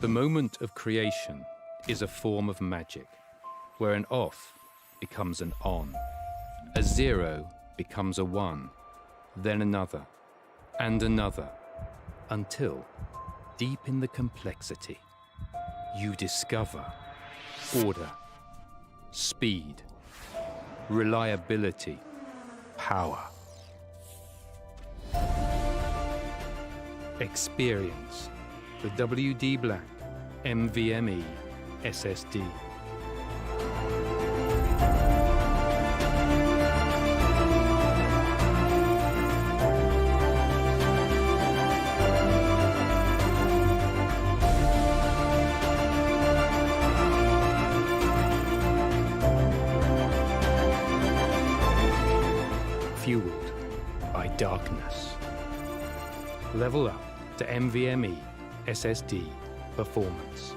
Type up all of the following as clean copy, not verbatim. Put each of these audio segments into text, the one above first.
The moment of creation is a form of magic, where an off becomes an on, a zero becomes a one, then another, and another, until, deep in the complexity, you discover order, speed, reliability, power. Experience the WD BLACK NVMe SSD. Fueled by darkness. Level up to NVMe SSD performance.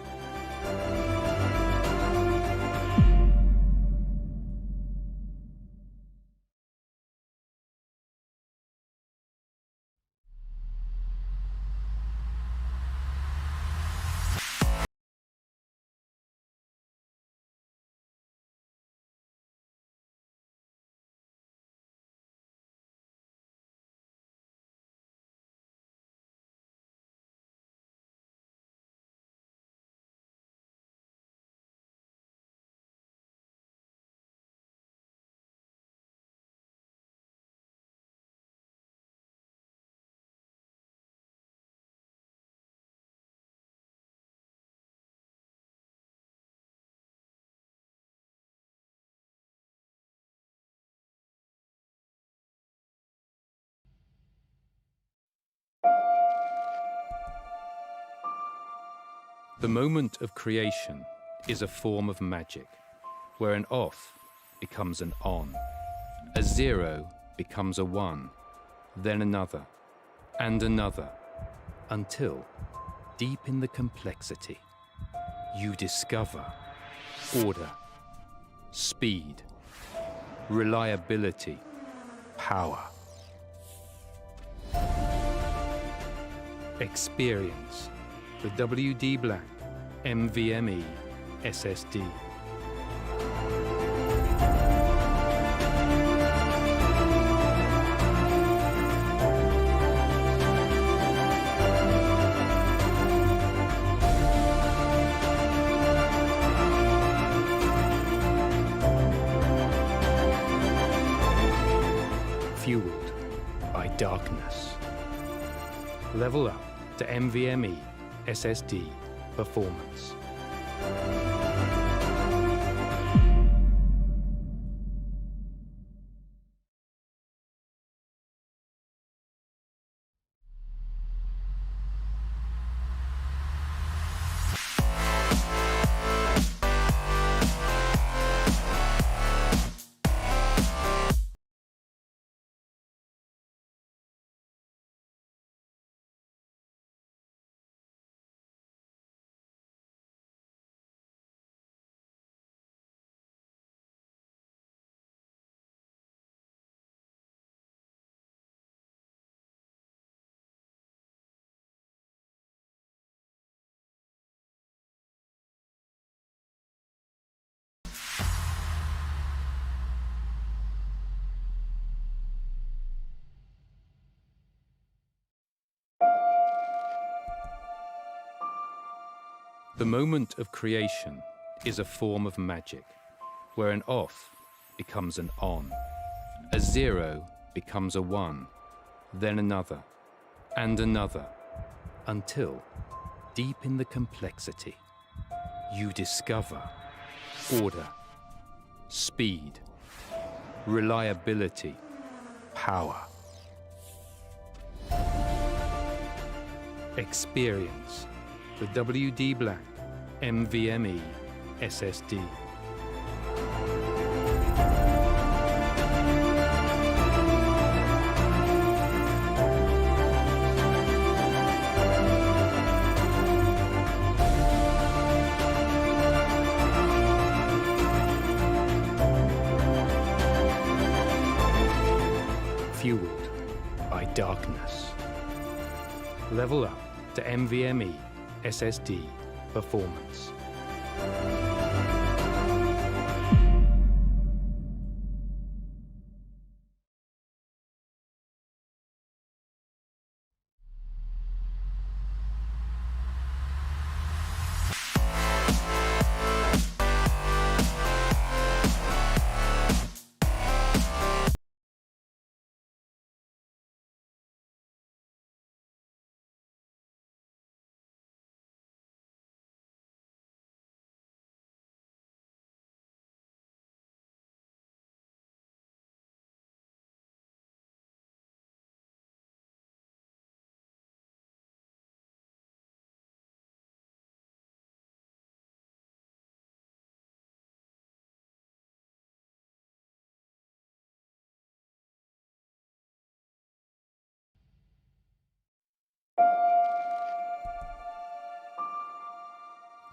The moment of creation is a form of magic, where an off becomes an on, a zero becomes a one, then another, and another, until, deep in the complexity, you discover order, speed, reliability, power. Experience the WD BLACK NVMe SSD. Fueled by darkness. Level up to NVMe SSD performance. The moment of creation is a form of magic, where an off becomes an on, a zero becomes a one, then another, and another, until, deep in the complexity, you discover order, speed, reliability, power. Experience the WD BLACK NVMe SSD. Fueled by darkness. Level up to NVMe SSD Performance.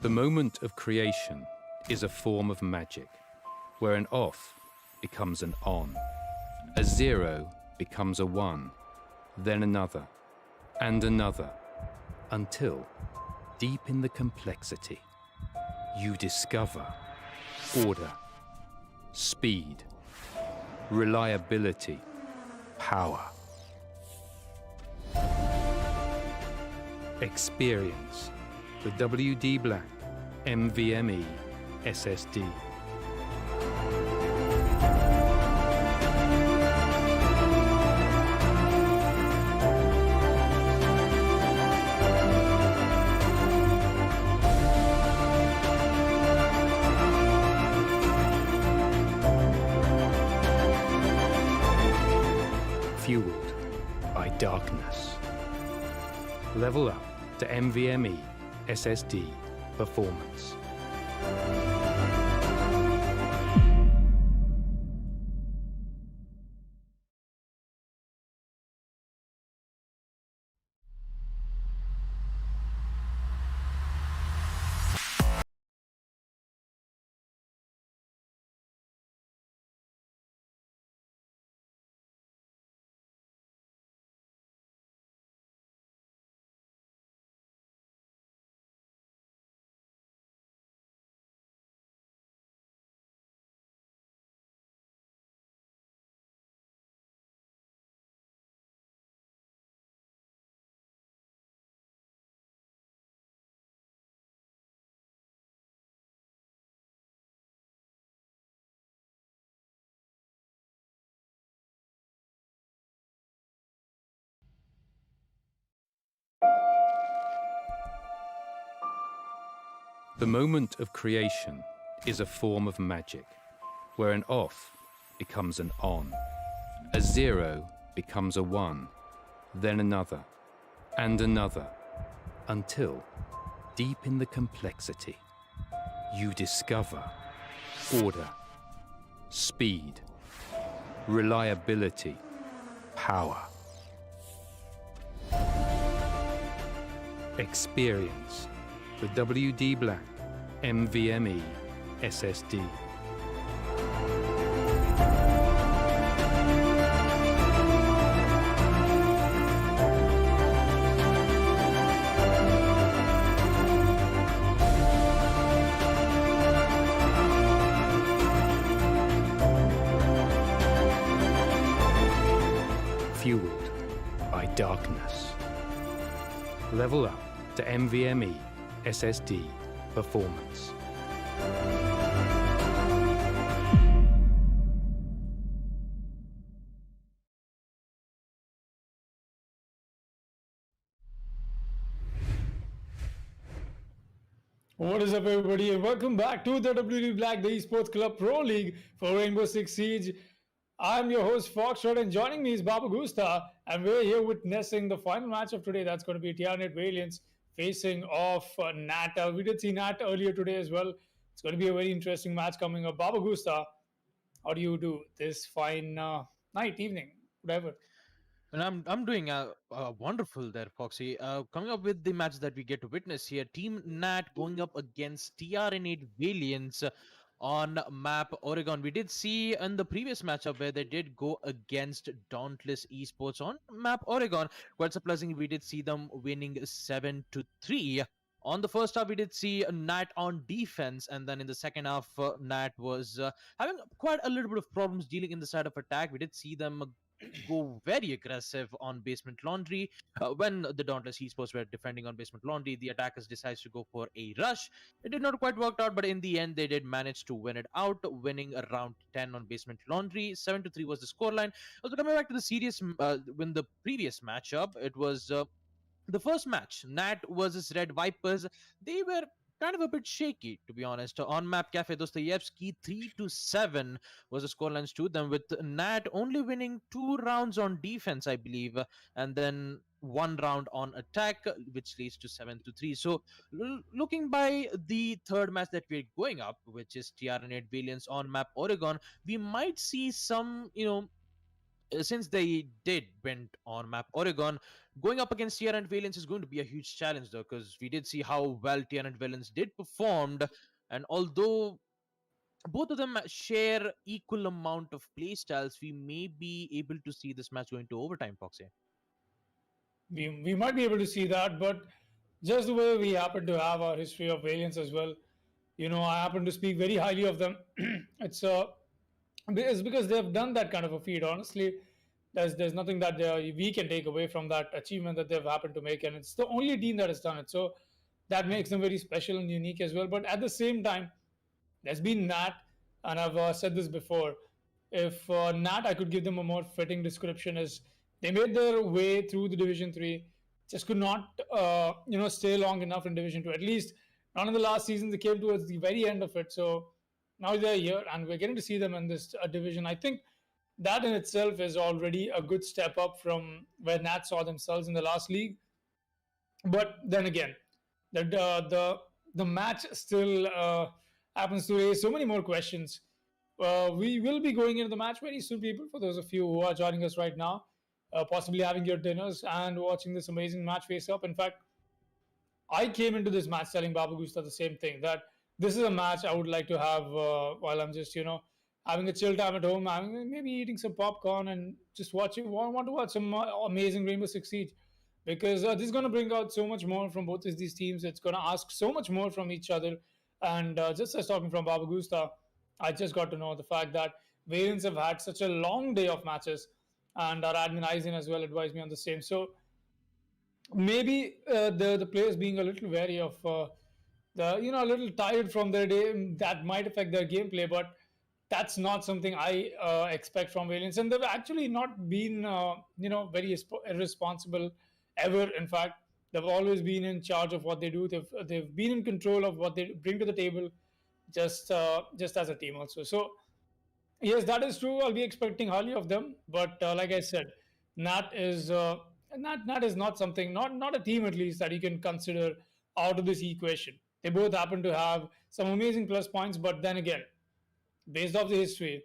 The moment of creation is a form of magic, where an off becomes an on, a zero becomes a one, then another, and another, until, deep in the complexity, you discover order, speed, reliability, power. Experience the WD BLACK NVMe SSD. Fueled by darkness. Level up to NVMe SSD performance. The moment of creation is a form of magic, where an off becomes an on, a zero becomes a one, then another, and another, until, deep in the complexity, you discover order, speed, reliability, power. Experience the WD BLACK NVMe SSD. Fueled by darkness. Level up to NVMe SSD performance. What is up, everybody, and welcome back to the WD Black, the Esports Club Pro League for Rainbow Six Siege. I'm your host, Foxtrot, and joining me is Baba Gusta, and we're here witnessing the final match of today. That's going to be TRNet Valiants facing off Nat. We did see Nat earlier today as well. It's going to be a very interesting match coming up. Baba Gusta, how do you do this fine night, evening, whatever? And I'm doing wonderful there, Foxy. Coming up with the match that we get to witness here, Team Nat going up against TRN8 Valiants on map Oregon. We did see in the previous matchup where they did go against Dauntless Esports on map Oregon. Quite surprisingly, we did see them winning 7-3. On the first half, we did see Nat on defense, and then in the second half, Nat was having quite a little bit of problems dealing in the side of attack. We did see them go very aggressive on basement laundry. When the Dauntless Esports were defending on basement laundry, the attackers decided to go for a rush. It did not quite work out, but in the end, they did manage to win it out, winning around 10 on basement laundry. 7-3 was the scoreline. Also, coming back to the series, when the previous matchup, it was the first match, Nat versus Red Vipers. They were kind of a bit shaky, to be honest. On Map Cafe, Dostoyevsky 3-7 was the scorelines to them, with Nat only winning 2 rounds on defense, I believe, and then 1 round on attack, which leads to 7-3. So, looking by the third match that we're going up, which is TR8 Valiance on Map Oregon, we might see some, since they did went on map Oregon, going up against Tier and Valence is going to be a huge challenge though, because we did see how well Tier and Valence did performed, and although both of them share equal amount of play styles, we may be able to see this match going to overtime, Foxy. We might be able to see that, but just the way we happen to have our history of Valiance as well, I happen to speak very highly of them. It's because they've done that kind of a feat. Honestly, there's nothing that we can take away from that achievement that they've happened to make, and it's the only team that has done it. So that makes them very special and unique as well. But at the same time, there's been Nat, and I've said this before. If Nat, I could give them a more fitting description, is they made their way through the Division 3, just could not, stay long enough in Division 2. At least not in the last season. They came towards the very end of it. So now they're here, and we're getting to see them in this division. I think that in itself is already a good step up from where Nat saw themselves in the last league. But then again, the match still happens to raise so many more questions. We will be going into the match very soon, people. For those of you who are joining us right now, possibly having your dinners and watching this amazing match face up. In fact, I came into this match telling Baba Gusta the same thing, that this is a match I would like to have while I'm just, having a chill time at home, maybe eating some popcorn and just want to watch some amazing Rainbow Six Siege, because this is going to bring out so much more from both of these teams. It's going to ask so much more from each other. And just as talking from Baba Gusta, I just got to know the fact that Valiants have had such a long day of matches, and our admin Aizen as well advised me on the same. So maybe the players being a little wary of a little tired from their day, that might affect their gameplay, but that's not something I expect from Valiants. And they've actually not been very irresponsible ever. In fact, they've always been in charge of what they do. They've been in control of what they bring to the table, just as a team also. So yes, that is true. I'll be expecting highly of them, but like I said, Nat is Nat is not something, not a team at least, that you can consider out of this equation. They both happen to have some amazing plus points, but then again, based off the history,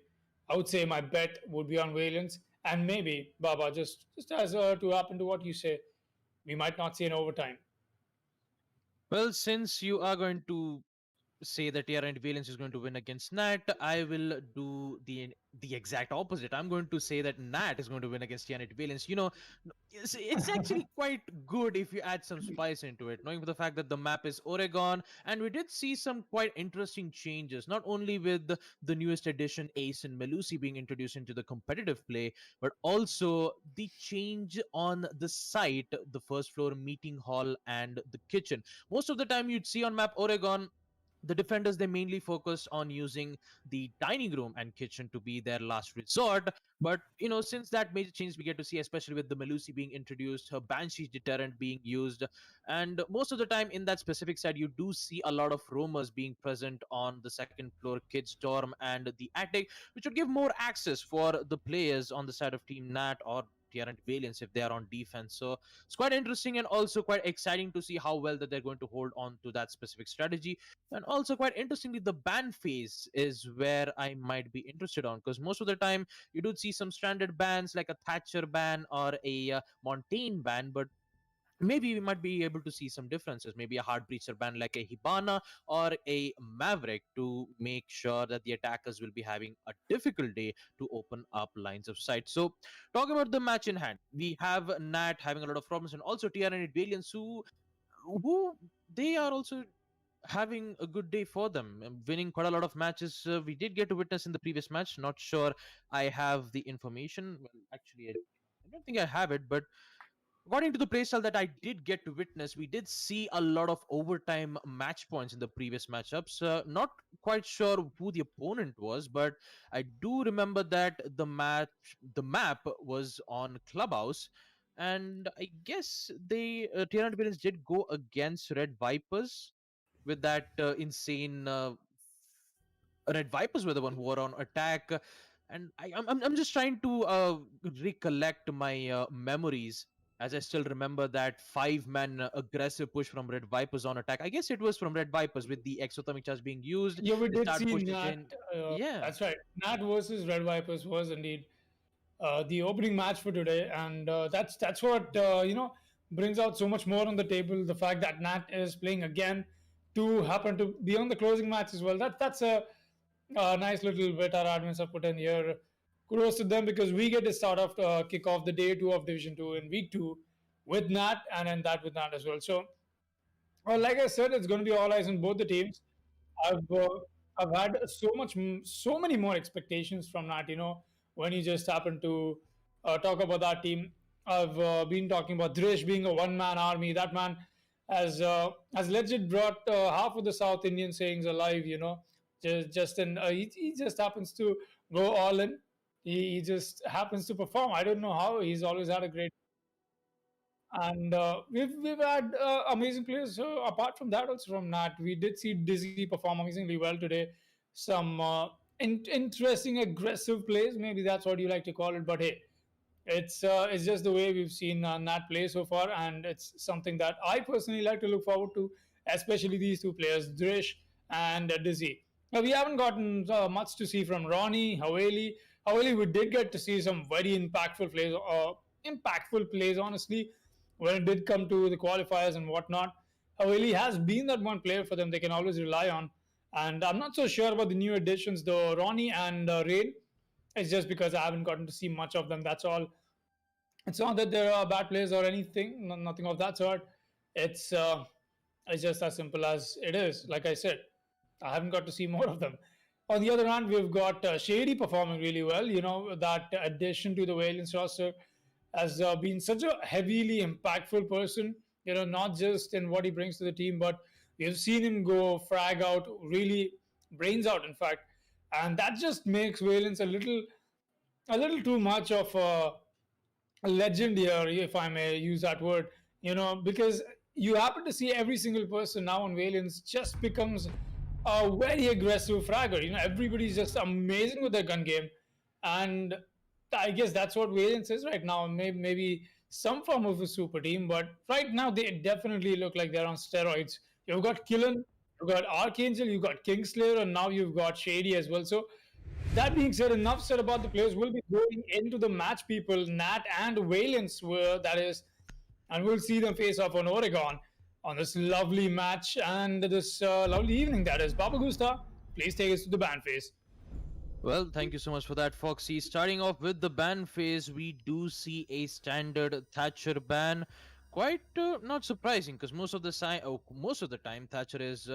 I would say my bet would be on Valiance, and maybe Baba, just as to happen to what you say, we might not see an overtime. Well, since you are going to say that TR and Valence is going to win against Nat, I will do the exact opposite. I'm going to say that Nat is going to win against TR and Valence. It's actually quite good if you add some spice into it, knowing for the fact that the map is Oregon, and we did see some quite interesting changes, not only with the newest addition Ace and Melusi being introduced into the competitive play, but also the change on the site, the first floor meeting hall and the kitchen. Most of the time you'd see on map Oregon, the defenders, they mainly focused on using the dining room and kitchen to be their last resort. But since that major change we get to see, especially with the Melusi being introduced, her Banshee deterrent being used, and most of the time in that specific side you do see a lot of roamers being present on the second floor kids dorm and the attic, which would give more access for the players on the side of Team Nat or Tyrant Valiance if they are on defense. So it's quite interesting and also quite exciting to see how well that they're going to hold on to that specific strategy. And also, quite interestingly, the ban phase is where I might be interested on, because most of the time you do see some standard bans like a Thatcher ban or a Montaigne ban, but maybe we might be able to see some differences, maybe a hard breacher ban like a Hibana or a Maverick, to make sure that the attackers will be having a difficult day to open up lines of sight. So talking about the match in hand, we have Nat having a lot of problems, and also TR and Valiance, who who they are also having a good day for them, winning quite a lot of matches. We did get to witness in the previous match. Not sure I have the information. Well, actually, I don't think I have it, but according to the playstyle that I did get to witness, we did see a lot of overtime match points in the previous matchups. Not quite sure who the opponent was, but I do remember that the map was on Clubhouse, and I guess the Tier Villains did go against Red Vipers with that insane. Red Vipers were the one who were on attack, and I'm just trying to recollect my memories, as I still remember that 5-man aggressive push from Red Vipers on attack. I guess it was from Red Vipers with the exothermic charge being used. Yeah, we They did start see pushing Nat. in. Yeah. That's right. Nat versus Red Vipers was indeed the opening match for today, and that's what brings out so much more on the table. The fact that Nat is playing again to happen to be on the closing match as well. That's a nice little bit our admins have put in here. Kudos to them because we get to start off kick off the day two of Division Two in week two with Nat, and then that with Nat as well. So, like I said, it's going to be all eyes on both the teams. I've uh, I've had so many more expectations from that. When you just happen to talk about that team, I've been talking about Drish being a one-man army. That man has legit brought half of the South Indian sayings alive. Just in he just happens to go all in. He just happens to perform. I don't know how. He's always had a great and we've had amazing players. So apart from that, also from Nat, we did see Dizzy perform amazingly well today. Some interesting, aggressive plays. Maybe that's what you like to call it. But hey, it's just the way we've seen Nat play so far, and it's something that I personally like to look forward to, especially these two players, Drish and Dizzy. Now we haven't gotten much to see from Ronnie, Haveli. Haveli, we did get to see some very impactful plays, honestly, when it did come to the qualifiers and whatnot. Haveli has been that one player for them they can always rely on. And I'm not so sure about the new additions, though. Ronnie and Rain. It's just because I haven't gotten to see much of them. That's all. It's not that there are bad players or anything, nothing of that sort. It's uh, it's just as simple as it is. Like I said, I haven't got to see more of them. On the other hand, we've got Shady performing really well. That addition to the Valiance roster has been such a heavily impactful person. Not just in what he brings to the team, but we've seen him go frag out, really brains out, in fact, and that just makes Valiance a little too much of a legend here, if I may use that word, because you happen to see every single person now on Valiance just becomes a very aggressive fragger. Everybody's just amazing with their gun game. And I guess that's what Valiance is right now. Maybe some form of a super team, but right now they definitely look like they're on steroids. You've got Killen, you've got Archangel, you've got Kingslayer, and now you've got Shady as well. So that being said, enough said about the players. We'll be going into the match people, Nat and Valence, that is, and we'll see them face off on Oregon on this lovely match and this lovely evening, that is. Baba Gusta, please take us to the band phase. Well, thank you so much for that, Foxy. Starting off with the ban phase, we do see a standard Thatcher ban. Quite not surprising, because most of the time Thatcher is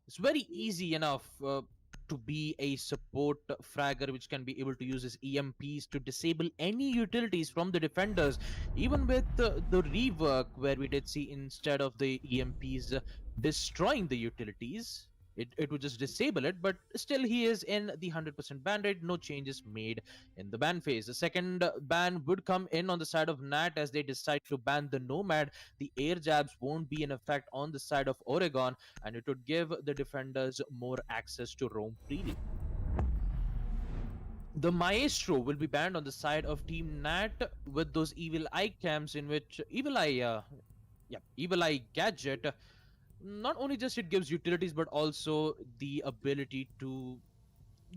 it's very easy enough to be a support fragger, which can be able to use his EMPs to disable any utilities from the defenders. Even with the rework, where we did see instead of the EMPs destroying the utilities, it would just disable it, but still he is in the 100% ban rate. No changes made in the ban phase. The second ban would come in on the side of Nat, as they decide to ban the Nomad. The air jabs won't be in effect on the side of Oregon, and it would give the defenders more access to roam freely. The Maestro will be banned on the side of Team Nat, with those evil eye cams, in which evil eye gadget, not only just it gives utilities, but also the ability to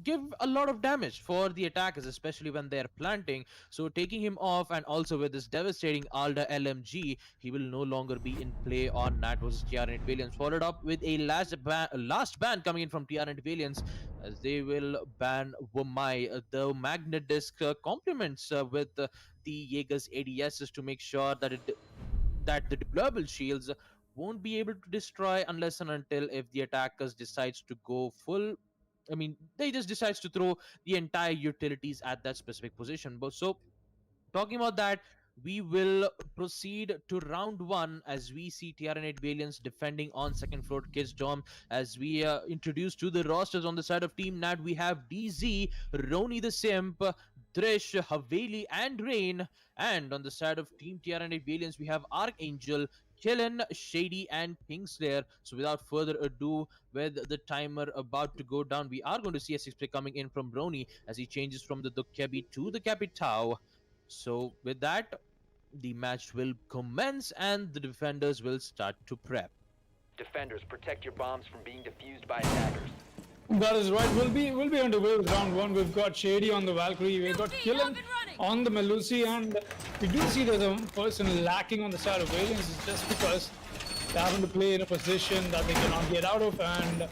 give a lot of damage for the attackers, especially when they're planting. So taking him off, and also with this devastating Alda LMG, he will no longer be in play on Nat vs TR Valiance. Followed up with a last ban coming in from TR Valiance, as they will ban Wamai. The magnet disc complements with the Jaeger's ADSs to make sure that the deployable shields won't be able to destroy unless and until if the attackers decides to go full. I mean, they just decides to throw the entire utilities at that specific position. But so talking about that, we will proceed to round one as we see TR8 Valiants defending on second floor Kids Dom. As we introduce to the rosters on the side of Team Nat, we have DZ, Roni the Simp, Drish, Haveli, and Rain. And on the side of Team TR8 Valiants, we have Archangel, Killen, Shady, and Kingslayer. So without further ado, with the timer about to go down, we are going to see a six play coming in from Roni as he changes from the Dukebi to the Capitao. So with that, the match will commence and the defenders will start to prep. Defenders, protect your bombs from being defused by attackers. That is right. We'll be underway with round one. We've got Shady on the Valkyrie. We've got Killen on the Melusi, and we do see there's a person lacking on the side of Valiants. It's just because they're having to play in a position that they cannot get out of, and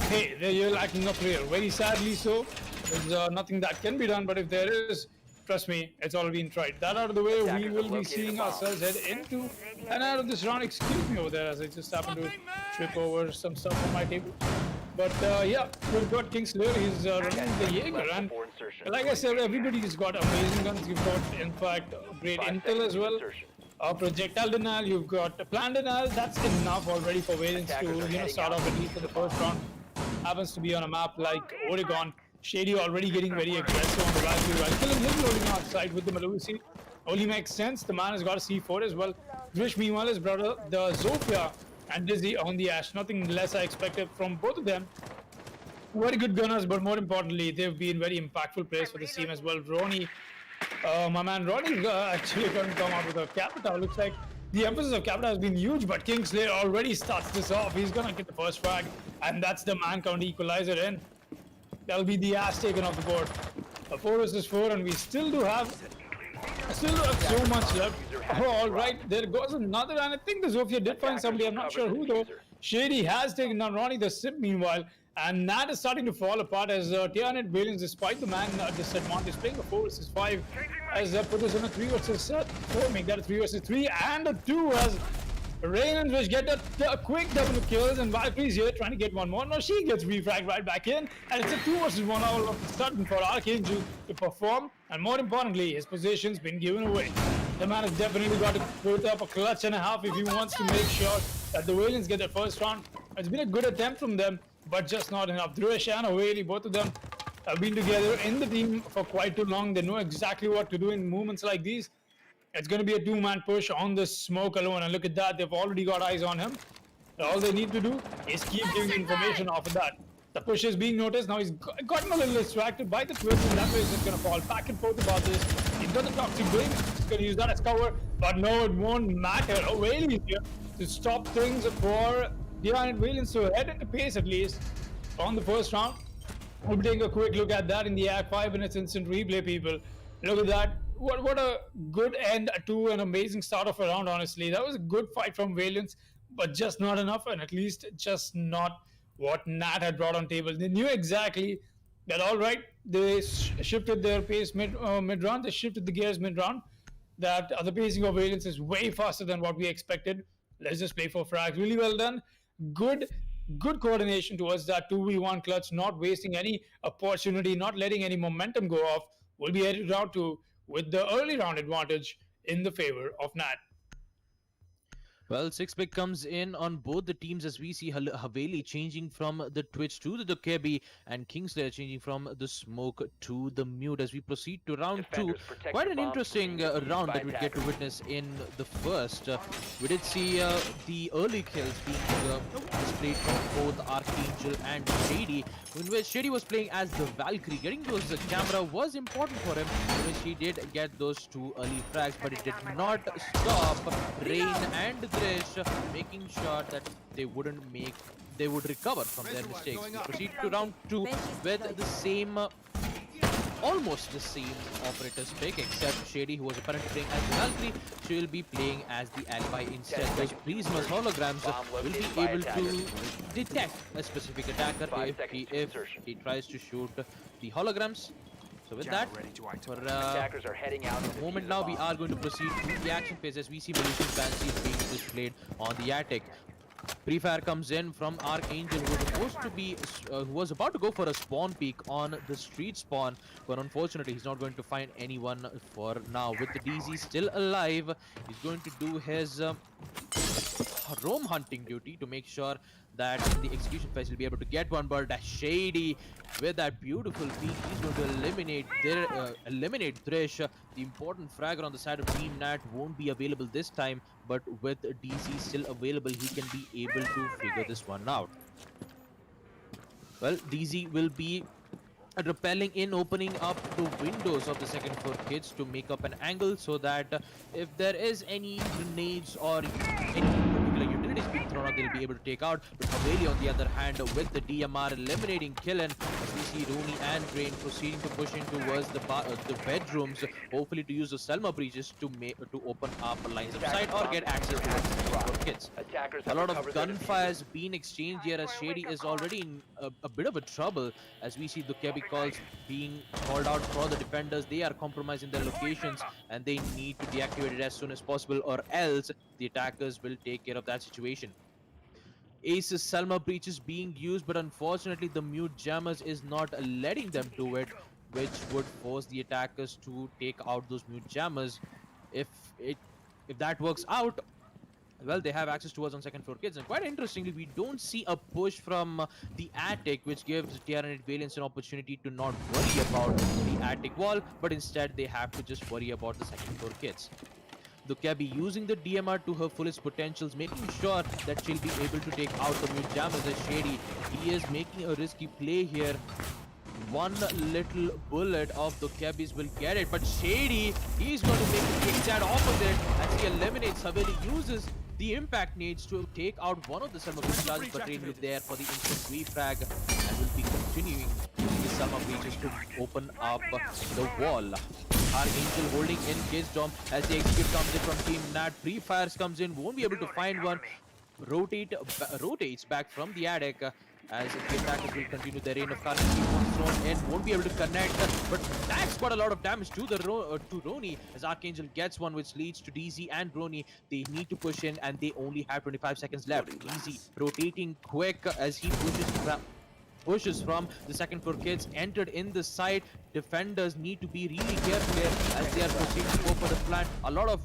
hey, they're lacking a player. Very sadly so. There's nothing that can be done, but if there is, trust me, it's all been tried. That out of the way, we will be seeing ourselves head into and out of this round. Excuse me over there as I just happened to trip over some stuff on my table. But yeah, we've got Kingslayer. He's running the Jaeger, and like I said, everybody's got amazing guns. You've got, in fact, great intel as well. Projectile denial, you've got plan denial. That's enough already for Valiants to start off at least in the first round. Happens to be on a map like Oregon. Shady already getting very aggressive on the Valkyrie, while Killing him loading outside with the Melusi. Only makes sense. The man has got a C4 as well. Drish, meanwhile, his brother, the Zofia, and Dizzy on the Ash. Nothing less I expected from both of them. Very good gunners, but more importantly, they've been very impactful players for this team as well. Roni, my man Ronnie actually going to come out with a Capita. Looks like the emphasis of Capita has been huge, but Kingslayer already starts this off. He's going to get the first frag, and that's the man count equalizer in. That'll be the ass taken off the board. A 4 versus 4, and we still do have so much left. Oh, all right, there goes another, and I think the Zofia did find somebody. I'm not sure who though. Shady has taken down Ronnie the Simp meanwhile, and Nat is starting to fall apart as TR8 Valiants, despite the man disadvantage, playing a 4 versus 5, as put us in a 3 versus 4, make that a 3 versus 3, and a 2 as Rain and Wish get a quick double kills, and Valkyrie's here trying to get one more. No, she gets refragged right back in, and it's a 2 versus 1 all of a sudden for Archangel to perform, and more importantly, his position's been given away. The man has definitely got to put up a clutch and a half if he wants to make sure that the Valiants get their first round. It's been a good attempt from them, but just not enough. Dhruvesh and Haveli, both of them have been together in the team for quite too long. They know exactly what to do in moments like these. It's going to be a 2-man push on the smoke alone, and look at that, they've already got eyes on him. All they need to do is keep giving information off of that. The push is being noticed. Now he's gotten a little distracted by the twist, and that way he's just going to fall back and forth about this. He's got the toxic blade. He's going to use that as cover, but no, it won't matter. Haveli here to stop things for TR8 Valiants to head into pace at least on the first round. We'll be taking a quick look at that in the ACT Fibernet instant replay, people. Look at that. What a good end to an amazing start of a round, honestly. That was a good fight from Valiants, but just not enough, and at least just not what Nat had brought on table. They knew exactly that, all right, they shifted their pace mid-round, they shifted the gears mid-round, that the pacing of Valiants is way faster than what we expected. Let's just play for frags. Really well done. Good coordination towards that 2v1 clutch, not wasting any opportunity, not letting any momentum go off. We'll be headed round 2 with the early round advantage in the favor of Nat. Well, six pick comes in on both the teams as we see Haveli changing from the Twitch to the Dukebi and Kingslayer changing from the smoke to the mute as we proceed to round 2. Quite an interesting round that we get to witness in the first. We did see the early kills being displayed from both Archangel and Shady, in which Shady was playing as the Valkyrie. Getting those camera was important for him, in which he did get those 2 early frags, but it did not stop Rain and Drish making sure that they would recover from their mistakes. We proceed to round 2 with the same, almost the same operators pick, except Shady, who was apparently playing as the Valkyrie, she will be playing as the alibi instead. Those Prisma's holograms will be able to detect a specific attacker if he tries to shoot the holograms. So with that, for Attackers are heading out to the defuse moment the now, we bomb. are going to proceed to the action phase as we see Malaysian Clancy is being displayed on the attic. Pre-fire comes in from Archangel, who was supposed to be, who was about to go for a spawn peek on the street spawn, but unfortunately, he's not going to find anyone for now. With the DZ still alive, he's going to do his roam hunting duty to make sure that in the execution phase he'll be able to get one. But that Shady with that beautiful peek, he's going to eliminate Thresh. The important fragger on the side of Team Nat won't be available this time, but with DZ still available, he can be able to figure this one out. Well, DZ will be repelling in, opening up the windows of the second floor kids to make up an angle so that if there is any grenades or any particular utilities being thrown out, they'll be able to take out. But Haveli, on the other hand, with the DMR eliminating Killen, as we see Rooney and Drain proceeding to push in towards the bedrooms, hopefully to use the Selma breaches to open up lines of sight or get access to the second floor kids. A lot of gunfires being exchanged here as Shady is already in a bit of a trouble, as we see the Kebi calls being called out for the defenders. They are compromising their locations and they need to deactivate it as soon as possible, or else the attackers will take care of that situation. Ace's Selma breach is being used, but unfortunately the mute jammers is not letting them do it, which would force the attackers to take out those mute jammers. If that works out, well, they have access to us on second floor kids. And quite interestingly, we don't see a push from the attic, which gives TR8 Valiance an opportunity to not worry about the attic wall, but instead they have to just worry about the second floor kids. Dukabi using the DMR to her fullest potentials, making sure that she'll be able to take out the mute jammers as Shady. He is making a risky play here. One little bullet of the Cabbies will get it, but Shady, he's going to make the exact opposite as he eliminates Haveli, uses the impact nades to take out one of the Selma breach charges, but Rain will be there for the instant refrag and will be continuing using the Selma breaches to open up the wall. Archangel holding in Kid's Dom as the execute comes in from Team Nat. Pre-fires comes in, won't be able to find one. Rotates back from the attic as the attackers will continue their reign of carnage. Thrown in, won't be able to connect, but that's quite a lot of damage to the to Roni as Archangel gets one, which leads to DZ and Roni. They need to push in and they only have 25 seconds left. DZ rotating quick as he pushes from the second floor kids, entered in the side. Defenders need to be really careful here as they are proceeding to go for the plant. A lot of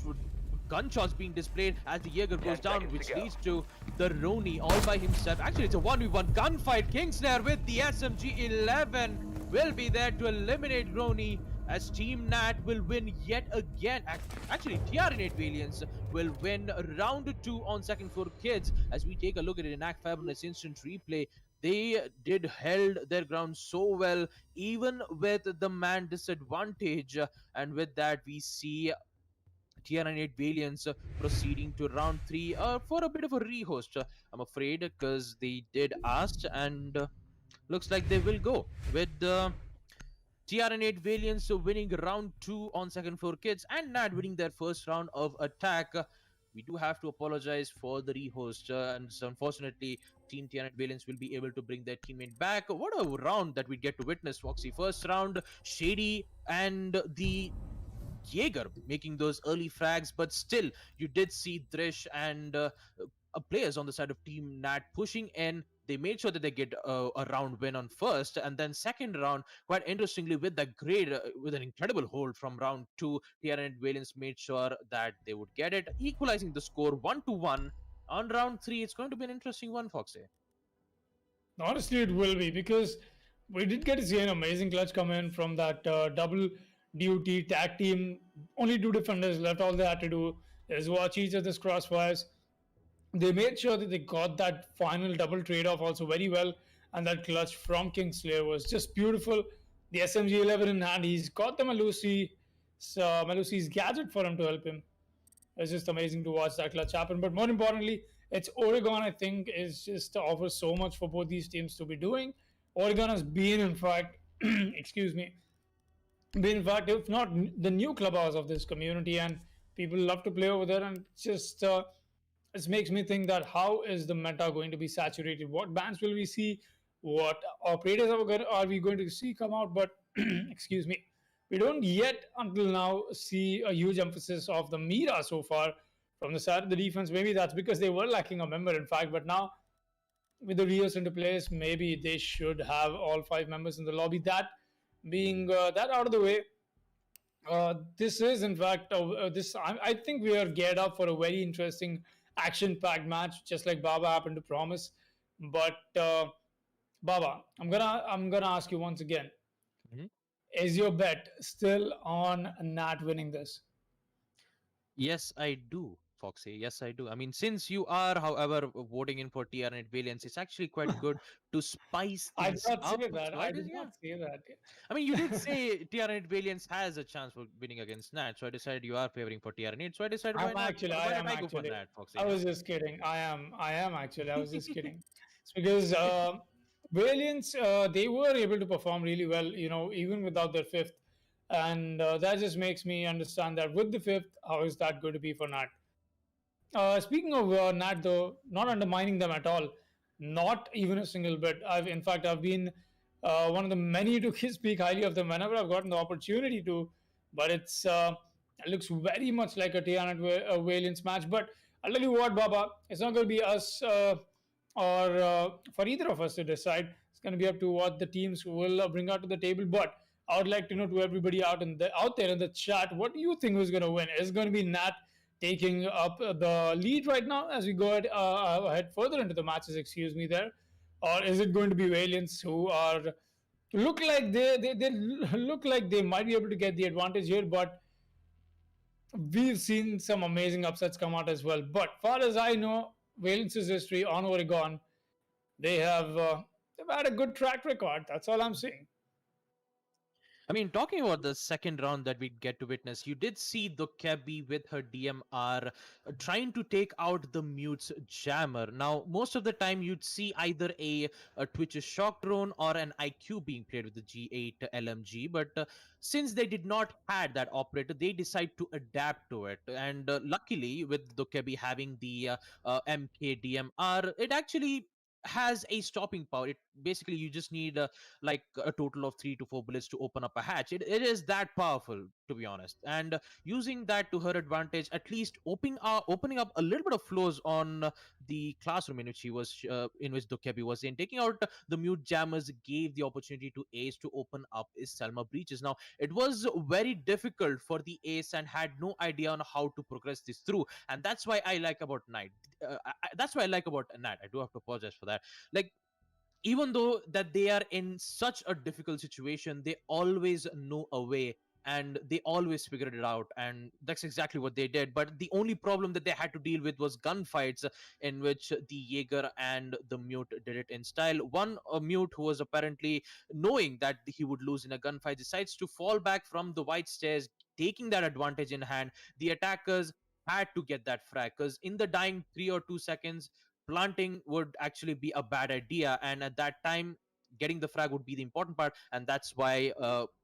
gunshots being displayed as the Jaeger goes down, which leads to the Roni all by himself. Actually, it's a 1v1 gunfight. Kingsnare with the SMG-11 will be there to eliminate Roni as Team Nat will win yet again. Actually, TR8 Valiance will win round 2 on second floor kids. As we take a look at it in ACT Fibernet's instant replay, they did held their ground so well, even with the man disadvantage. And with that, we see TR8 Valiance proceeding to round 3 for a bit of a rehost, I'm afraid, because they did ask, and looks like they will go with TR8 Valiance winning round 2 on second floor kids and Nat winning their first round of attack. We do have to apologize for the rehost, and so unfortunately, Team TR8 Valiance will be able to bring their teammate back. What a round that we get to witness, Foxy. First round, Shady and the Jaeger making those early frags, but still, you did see Drish and players on the side of Team Nat pushing in. They made sure that they get a round win on first, and then second round, quite interestingly, with the great, with an incredible hold from round 2, TR8 Valiance made sure that they would get it, equalizing the score 1-1. On round 3, it's going to be an interesting one, Foxy. Honestly, it will be because we did get to see an amazing clutch come in from that double duty tag team. Only two defenders left. All they had to do is watch each other's crossfires. They made sure that they got that final double trade-off also very well, and that clutch from Kingslayer was just beautiful. The SMG-11 in hand, he's got the Malusi's gadget for him to help him. It's just amazing to watch that clutch happen. But more importantly, it's Oregon, I think, is just offers so much for both these teams to be doing. Oregon has been, in fact, excuse me, been, in fact, if not the new clubhouse of this community, and people love to play over there. And just it makes me think that how is the meta going to be saturated? What bans will we see? What operators are we going to see come out? But excuse me, we don't yet until now see a huge emphasis of the Mira so far from the side of the defense. Maybe that's because they were lacking a member, in fact. But now with the Rios into place, maybe they should have all five members in the lobby. That being that out of the way, this is in fact this. I think we are geared up for a very interesting action-packed match, just like Baba happened to promise. But Baba, I'm gonna ask you once again: Mhm. is your bet still on Nat winning this? Yes, I do, Foxy. Yes, I do. I mean, since you are, however, voting in for TR Valiance, it's actually quite good to spice I did things not say up. that. So I I just, did yeah. not say that. I mean, you did say TR Valiance has a chance for winning against Nat, so I decided you are favoring for TR. So I decided I'm actually. why I not am I go for actually. Nat, Foxy? I Yeah. was just kidding. I am. I am actually. I was just kidding. It's because Valiants they were able to perform really well. Even without their fifth, and that just makes me understand that with the fifth, how is that going to be for Nat? Speaking of Nat, though, not undermining them at all, not even a single bit. In fact, I've been one of the many to speak highly of them whenever I've gotten the opportunity to. But it looks very much like a Tiamat Valiance match. But I'll tell you what, Baba, it's not going to be us or for either of us to decide. It's going to be up to what the teams will bring out to the table. But I would like to know to everybody out there in the chat, what do you think is going to win? Is it going to be Nat taking up the lead right now as we go ahead further into the matches? Excuse me, there, or is it going to be Valiants who are look like they look like they might be able to get the advantage here, but we've seen some amazing upsets come out as well. But far as I know, Valiance's history on Oregon, they've had a good track record. That's all I'm saying. I mean, talking about the second round that we get to witness, you did see the Kebby with her DMR trying to take out the Mute's jammer. Now, most of the time, you'd see either a Twitch's shock drone or an IQ being played with the G8 LMG. But since they did not had that operator, they decide to adapt to it. And luckily, with the Kebby having the MK DMR, it actually has a stopping power. It basically you just need like a total of 3 to 4 bullets to open up a hatch. It is that powerful, to be honest. And using that to her advantage, at least opening up a little bit of flows on the classroom in which he was in which Dokebi was in. Taking out the mute jammers gave the opportunity to Ace to open up his Selma breaches. Now it was very difficult for the Ace and had no idea on how to progress this through, and that's why I like about Knight. That's why I like about Nat. I do have to apologize for that. Like, even though that they are in such a difficult situation, they always know a way and they always figured it out, and that's exactly what they did. But the only problem that they had to deal with was gunfights, in which the Jaeger and the Mute did it in style. One a Mute who was apparently knowing that he would lose in a gunfight decides to fall back from the white stairs, taking that advantage in hand. The attackers had to get that frag, because in the dying 3 or 2 seconds, planting would actually be a bad idea, and at that time getting the frag would be the important part, and that's why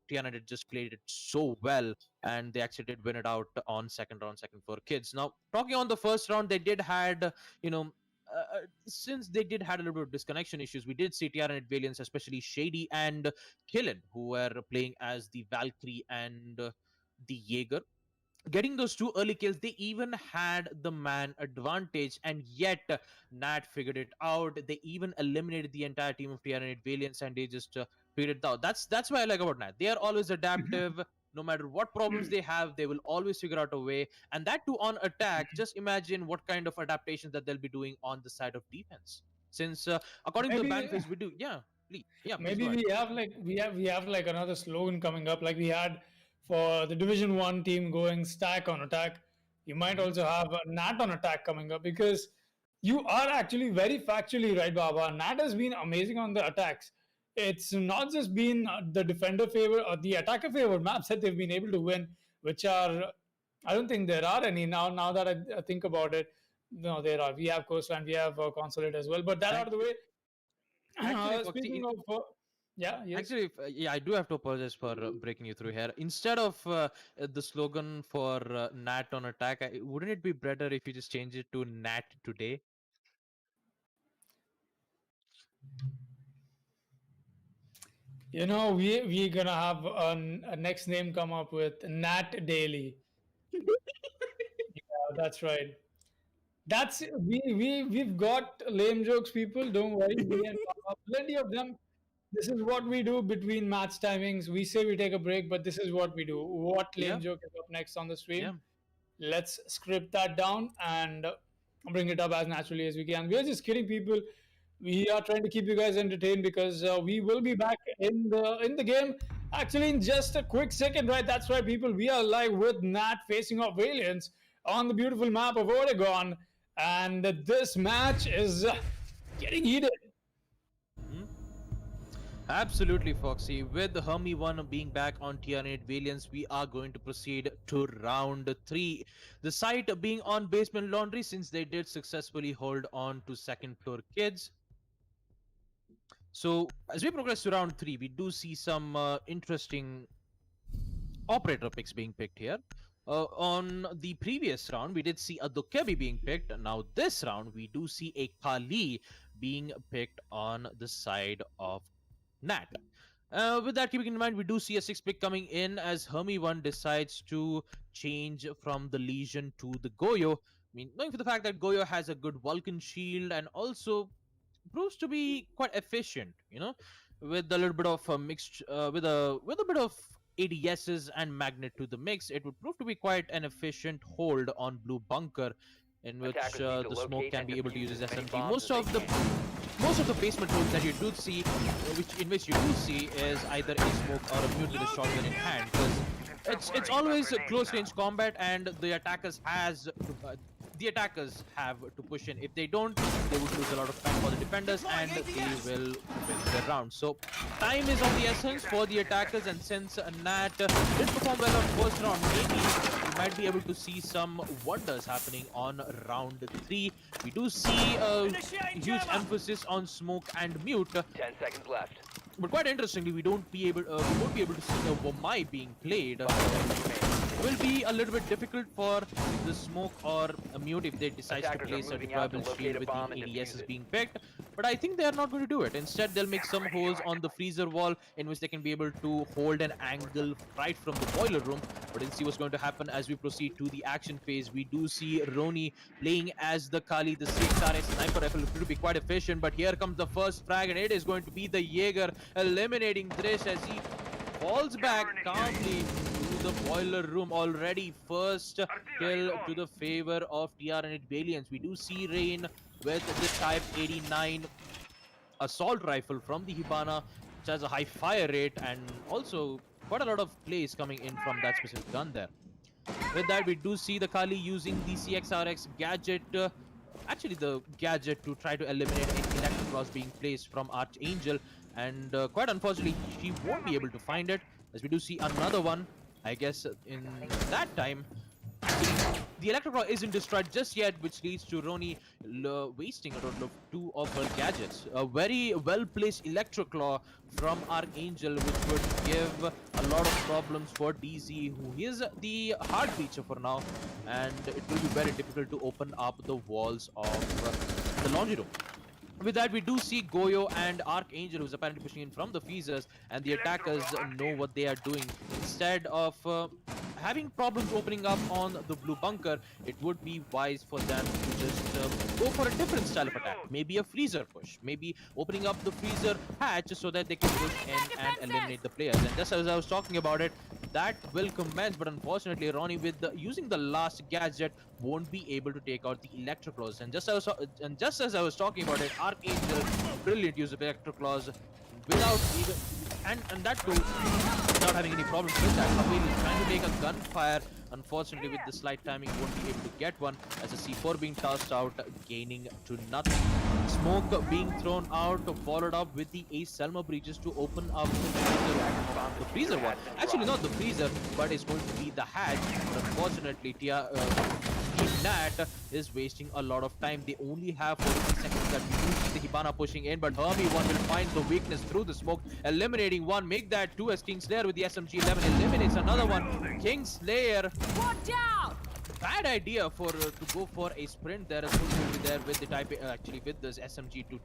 Tiana did just played it so well, and they actually did win it out on second round, second for kids. Now talking on the first round, they did had since they did had a little bit of disconnection issues, we did see Tiana Valiance, especially Shady and Killen, who were playing as the Valkyrie and the Jaeger, getting those 2 early kills. They even had the man advantage, and yet Nat figured it out. They even eliminated the entire team of TR8 Valiance, and they just figured it out. That's why I like about Nat. They are always adaptive. No matter what problems they have, they will always figure out a way. And that too on attack. Just imagine what kind of adaptations that they'll be doing on the side of defense. Since according to the ban Maybe phase, we do. Yeah, please maybe go ahead. we have like another slogan coming up, like we had for the Division One team going stack on attack. You might Mhm. also have a Nat on attack coming up, because you are actually very factually right, Baba. Nat has been amazing on the attacks. It's not just been the defender favor or the attacker favor maps that they've been able to win, which are, I don't think there are any now. Now that I think about it, no, there are. We have Coastline, we have Consulate as well. But that out of the way, Actually, speaking Foxy, of, yeah, yes. actually, yeah, I do have to apologize for breaking you through here. Instead of the slogan for Nat on attack, wouldn't it be better if you just change it to Nat today? we're gonna have a next name come up with Nat Daily. Yeah, that's right. That's we've got lame jokes, people. Don't worry, me and Papa, plenty of them. This is what we do between match timings. We say we take a break, but this is what we do. What lame Yeah, joke is up next on the yeah. stream? Let's script that down and bring it up as naturally as we can. We are just kidding, people. We are trying to keep you guys entertained because we will be back in the game. Actually, in just a quick second, right? That's right, people. We are live with Nat facing off Valiants on the beautiful map of Oregon, and this match is getting heated. Absolutely, Foxy. With the Hermie 1 being back on TR8 Valiance, we are going to proceed to round 3. The site being on Basement Laundry since they did successfully hold on to second floor kids. So, as we progress to round 3, we do see some interesting operator picks being picked here. On the previous round, we did see a Dokebi being picked. Now, this round, we do see a Kali being picked on the side of Nat. With that keeping in mind, we do see a 6 pick coming in as Hermie 1 decides to change from the Legion to the Goyo. I mean, knowing for the fact that Goyo has a good Vulcan shield and also proves to be quite efficient, with a little bit of a mixed, with a bit of ADSs and magnet to the mix, it would prove to be quite an efficient hold on Blue Bunker, in which Attackers need to the smoke locate can and be able to use defuse his as many SMG. bombs as they can. Most of the basement holes that you do see, which you do see, is either a smoke or a mute with a shotgun in hand, because it's always a close range combat, and the attackers have to push in. If they don't, they would lose a lot of time for the defenders, and they will win the round. So time is of the essence for the attackers, and since Nat did perform well on first round, maybe we might be able to see some wonders happening on round 3. We do see a huge emphasis on smoke and mute, 10 seconds left. but quite interestingly, we won't be able to see the Wamai being played. Will be a little bit difficult for the smoke or a mute if they decide to Attackers are place a moving out to deployable locate shield a with bomb the and ADSs defuse it. being picked, but I think they are not going to do it. Instead, they'll make some holes on the freezer wall in which they can be able to hold an angle right from the boiler room. But let's see what's going to happen as we proceed to the action phase. We do see Roni playing as the Kali, the CXRS sniper rifle, to be quite efficient, but here comes the first frag, and it is going to be the Jaeger eliminating Drish as he falls back calmly to the boiler room. Already first kill to the favor of TR8 Valiance. We do see Rain with the Type 89 assault rifle from the Hibana, which has a high fire rate and also quite a lot of plays coming in from that specific gun there. With that, we do see the Kali using the CXRX gadget, actually the gadget, to try to eliminate any electroclaws being placed from Archangel, and quite unfortunately, she won't be able to find it, as we do see another one. I guess in that time, the Electroclaw isn't destroyed just yet, which leads to Roni wasting a total of 2 of her gadgets. A very well-placed Electroclaw from Archangel, which would give a lot of problems for DZ, who is the hard feature for now, and it will be very difficult to open up the walls of the laundry room. With that, we do see Goyo and Archangel, who's apparently pushing in from the freezers, and the attackers know what they are doing. Instead of having problems opening up on the blue bunker, it would be wise for them to just go for a different style of attack. Maybe a freezer push, maybe opening up the freezer hatch so that they can push in and eliminate the players. And just as I was talking about it, that will commence, but unfortunately Ronnie, with using the last gadget, won't be able to take out the Electroclaws. And just as I was talking about it, Archangel, brilliant use of Electroclaws without even, and that too without having any problems with that. Haveli is trying to make a gunfire. Unfortunately, with the slight timing, he won't be able to get one, as a C4 being tossed out, gaining to nothing. Smoke being thrown out, followed up with the Ace Selma breaches to open up the freezer one. Actually, not the freezer, but it's going to be the hatch. But unfortunately, Team Nat is wasting a lot of time. They only have 43 seconds that we do see the Hibana pushing in, but Hermie 1 will find the weakness through the smoke, eliminating one. Make that 2 as Kingslayer with the SMG-11 eliminates another one. Kingslayer. Watch out! bad idea for to go for a sprint there. As there with the type actually with this SMG to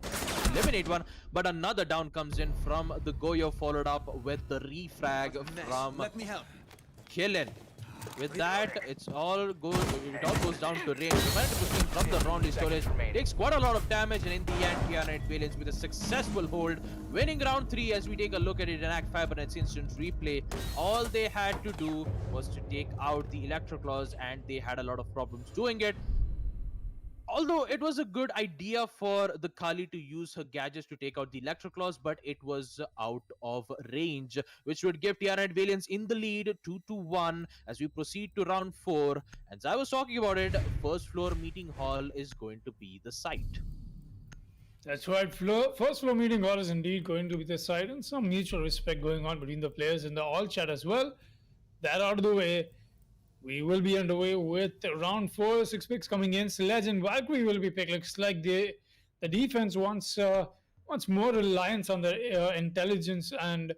eliminate one, but another down comes in from the Goyo, followed up with the refrag from Killen. With that, it all goes down to range. We managed to push him from the Rondi storage. Takes quite a lot of damage, and in the end, Fibernet Valiance with a successful hold, winning round 3. As we take a look at it in ACT Fibernet's instant replay, all they had to do was to take out the Electroclaws, and they had a lot of problems doing it. Although it was a good idea for the Kali to use her gadgets to take out the Electroclaws, but it was out of range, which would give Fibernet Valiance in the lead 2-1 as we proceed to round 4. As I was talking about it, first floor meeting hall is going to be the site. That's right. First floor meeting hall is indeed going to be the site, and some mutual respect going on between the players in the all chat as well. That out of the way, we will be underway with round 4. 6 picks coming in. Sledge and Valkyrie will be picked. Looks like the defense wants more reliance on the intelligence, and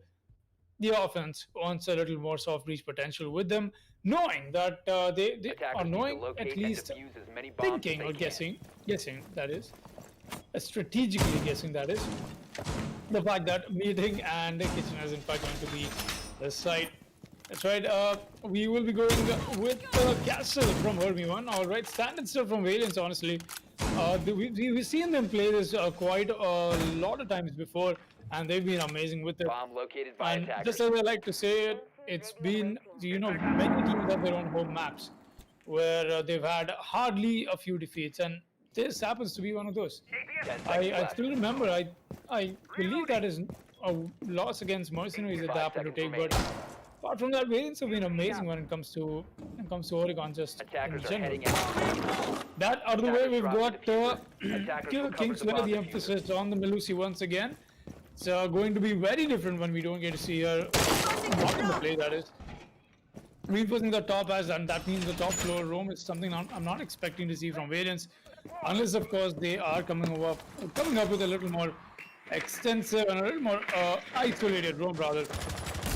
the offense wants a little more soft breach potential with them, knowing that they are knowing at least thinking or guessing that is strategically guessing that is the fact that meeting and the kitchen is in fact going to be the site. That's right. We will be going with Castle from Hermie 1. All right, standard stuff from Valiance. Honestly, we've seen them play this quite a lot of times before, and they've been amazing with it. Bomb located by And attackers. just as I like to say it, it's been many teams have their own home maps where they've had hardly a few defeats, and this happens to be one of those. 10 seconds I left. still remember. I believe that is a loss against Mercenaries that they 5 happened to seconds take, but. remaining. Apart from that, Valiance have been amazing when it comes to Oregon. Just in Attackers are general. heading in. That out of the way, we've got Attackers will cover Kings the with bomb the diffuser. emphasis on the Melusi once again. It's going to be very different when we don't get to see her not in the play. That is reinforcing the top as, and that means the top floor roam is something I'm not expecting to see from Valiance, unless of course they are coming up with a little more extensive and a little more isolated roam rather.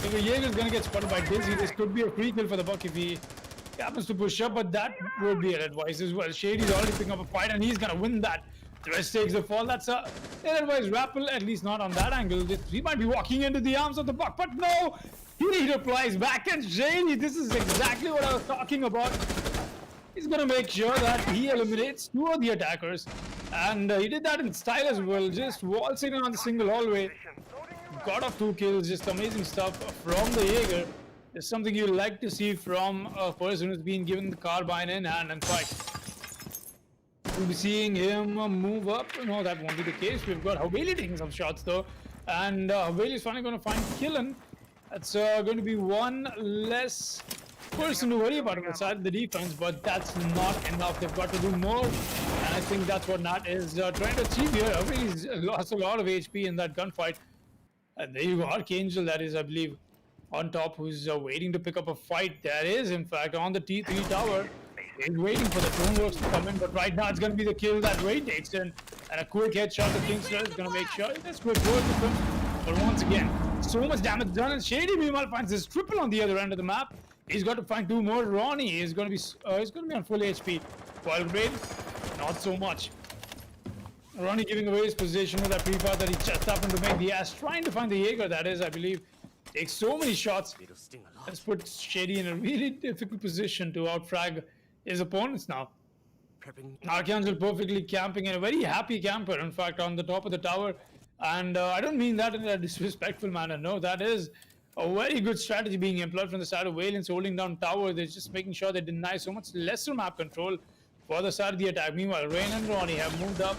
So the Jaeger is going to get spotted by Dizzy. This could be a free kill for the Buck if he happens to push up, but that would be an advice as well. Shady's already picking up a fight, and he's going to win that. The rest takes the fall. That's an advice. Rappel, at least not on that angle. He might be walking into the arms of the Buck, but no! He replies back, and Shady, this is exactly what I was talking about. He's going to make sure that he eliminates 2 of the attackers, and he did that in style as well, just waltzing on the single hallway. Got off 2 kills, just amazing stuff from the Jaeger. It's something you like to see from a person who's been given the carbine in hand and fight. We'll be seeing him move up. No, that won't be the case. We've got Haveli taking some shots though, and Haveli is finally going to find Killen. That's going to be one less person to worry about on the side of the defense, but that's not enough. They've got to do more, and I think that's what Nat is trying to achieve here. Haveli's lost a lot of HP in that gunfight. And there you go, Archangel, that is, I believe, on top, who's waiting to pick up a fight. That is, in fact, on the T3 tower. He's waiting for the Stoneworks to come in, but right now it's going to be the kill that Ray takes in. And a quick headshot to Kingslayer is going to make sure this quick work with him. But once again, so much damage done, and Shady meanwhile finds his triple on the other end of the map. He's got to find 2 more. Ronnie is going to be on full HP. While Raid, not so much. Ronnie giving away his position with that pre-fire that he just happened to make the ass, trying to find the Jaeger, that is, I believe. Takes so many shots. This puts Shady in a really difficult position to outfrag his opponents now. Archangel perfectly camping, in a very happy camper, in fact, on the top of the tower. And I don't mean that in a disrespectful manner. No, that is a very good strategy being employed from the side of Valiance, holding down tower. They're just making sure they deny so much lesser map control for the side of the attack. Meanwhile, Rain and Ronnie have moved up.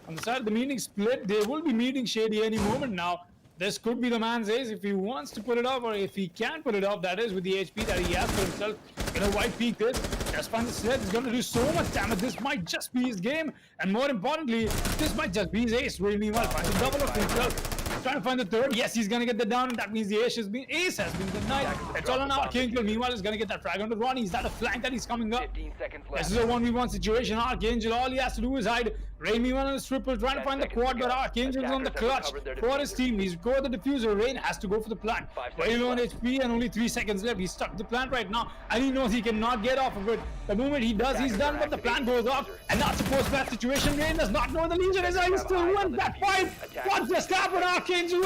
On the side of the meeting split, they will be meeting Shady any moment now. This could be the man's ace if he wants to put it off, or if he can put it off, that is, with the HP that he has for himself. Gonna white peak this. Just find the sledge. He's gonna do so much damage. This might just be his game. And more importantly, this might just be his ace. Ray meanwhile finds a double of himself. trying to find the third. Yes, he's gonna get the down, and that means the ace has been denied. It's all on Archangel. Meanwhile, he's gonna get that frag onto Ronnie. Is that a flank that he's coming up? 15 seconds This left. is a 1v1 situation. Archangel, all he has to do is hide. Rain meanwhile on his triple, trying to 10 find the seconds quad, to but go. Archangel's on the Attackers have clutch recovered their for his diffuser. team. He's got the diffuser. Rain has to go for the plant. 5 Very seconds low on left. HP and only 3 seconds left. He's stuck to the plant right now, and he knows he cannot get off of it. The moment he does, he's Attackers done, are but the plant goes activating off, diffuser. and that's a post-plant situation. Rain does not know where the Legion is. He still wins that fight. What's the stop with Archangel?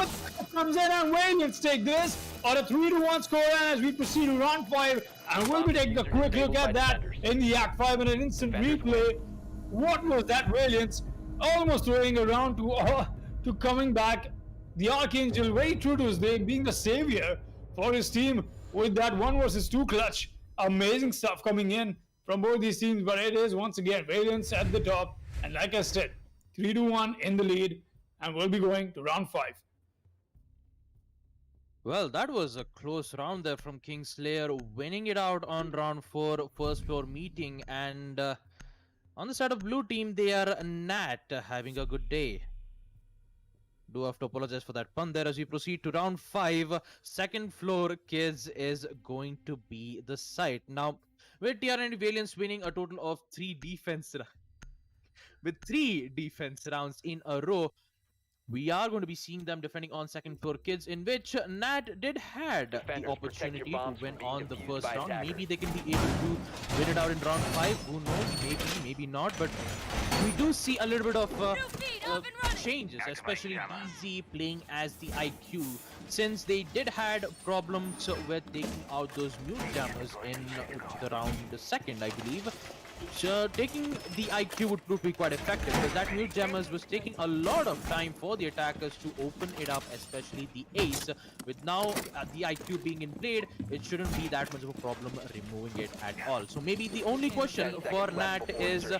Comes in, and Valiants take this on a 3-1 score, and as we proceed to round 5, and we'll be taking a quick look at that in the ACT Fibernet instant replay. What was that Valiants? Almost throwing around to coming back. The Archangel, very true to his name, being the savior for his team with that 1 versus 2 clutch. Amazing stuff coming in from both these teams, but it is once again Valiants at the top, and like I said, 3-1 in the lead, and we'll be going to round 5. Well, that was a close round there from Kingslayer, winning it out on round 4, first floor meeting. And on the side of blue team, they are Nat, having a good day. Do have to apologize for that pun there. As we proceed to round 5, second floor kids is going to be the site. Now, with TR&D Valiants winning a total of 3 defense rounds in a row, we are going to be seeing them defending on second floor kids, in which Nat did had the Defenders, opportunity protect your to bombs win from being on the defused first by round. attackers. Maybe they can be able to win it out in round 5. Who knows? Maybe not. But we do see a little bit of changes, especially DZ playing as the IQ, since they did had problems with taking out those mute jammers in the round second, I believe. So taking the IQ would prove to be quite effective, because that mute jammers was taking a lot of time for the attackers to open it up, especially the ace. With now the IQ being in played, it shouldn't be that much of a problem removing it at all. So maybe the only question for Nat is,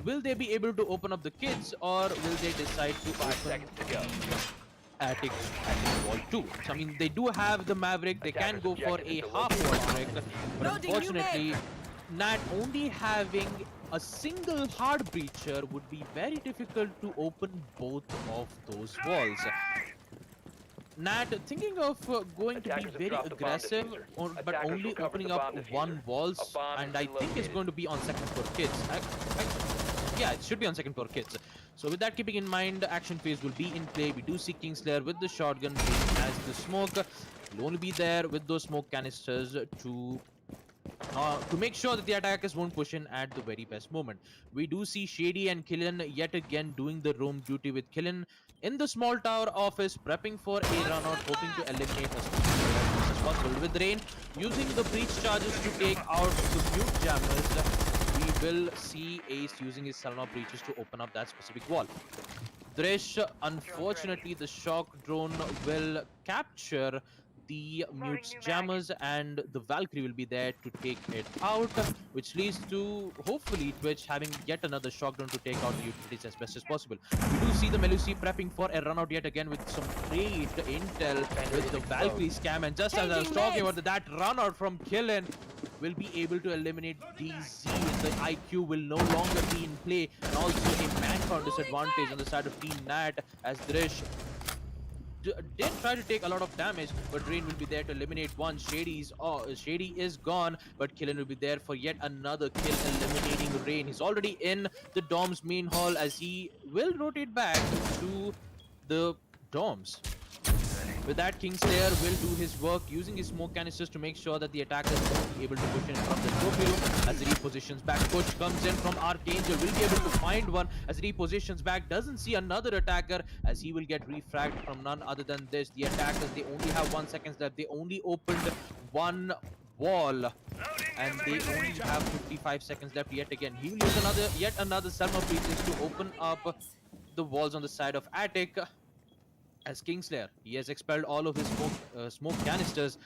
will they be able to open up the kids, or will they decide to 5 open seconds to go. attic wall 2? So I mean, they do have the Maverick, they can go for a half wall trick, but unfortunately Nat only having a single hard breacher would be very difficult to open both of those walls. Nat thinking of going to be Attackers have very dropped the bomb aggressive, diffuser. but Attackers only recovered opening the up bomb diffuser. one walls, A bomb and has I been think it's located. going to be on second floor kids. Yeah, it should be on second floor kids. So with that keeping in mind, action phase will be in play. We do see Kingslayer with the shotgun as the smoke. Will only be there with those smoke canisters to make sure that the attackers won't push in at the very best moment. We do see Shady and Killen yet again doing the roam duty, with Killen in the small tower office prepping for a run out, hoping to eliminate as much as possible. With Rain using the breach charges to take out the mute jammers, we will see Ace using his Salma breaches to open up that specific wall. Drish, unfortunately, the shock drone will capture the mute's jammers, and the Valkyrie will be there to take it out, which leads to hopefully Twitch having yet another shock drone to take out the utilities as best as possible. We do see the Melusi prepping for a run out yet again with some great intel with the Valkyrie scam, and just as I was talking about that run out from Killen will be able to eliminate DZ. The IQ will no longer be in play, and also a manpower disadvantage on the side of Team Nat, as Drish did try to take a lot of damage, but Rain will be there to eliminate one. Shady is gone, but Killen will be there for yet another kill, eliminating Rain. He's already in the Dom's main hall, as he will rotate back to the Doms. With that, Kingslayer will do his work using his smoke canisters to make sure that the attackers won't be able to push in from the trophy room. As he repositions back, push comes in from Archangel, will be able to find one. As he repositions back, doesn't see another attacker, as he will get refragged from none other than this. The attackers, they only have 1 second left. They only opened one wall, and they only have 55 seconds left yet again. He will use yet another Selma breaches to open up the walls on the side of attic. As Kingslayer, he has expelled all of his smoke canisters.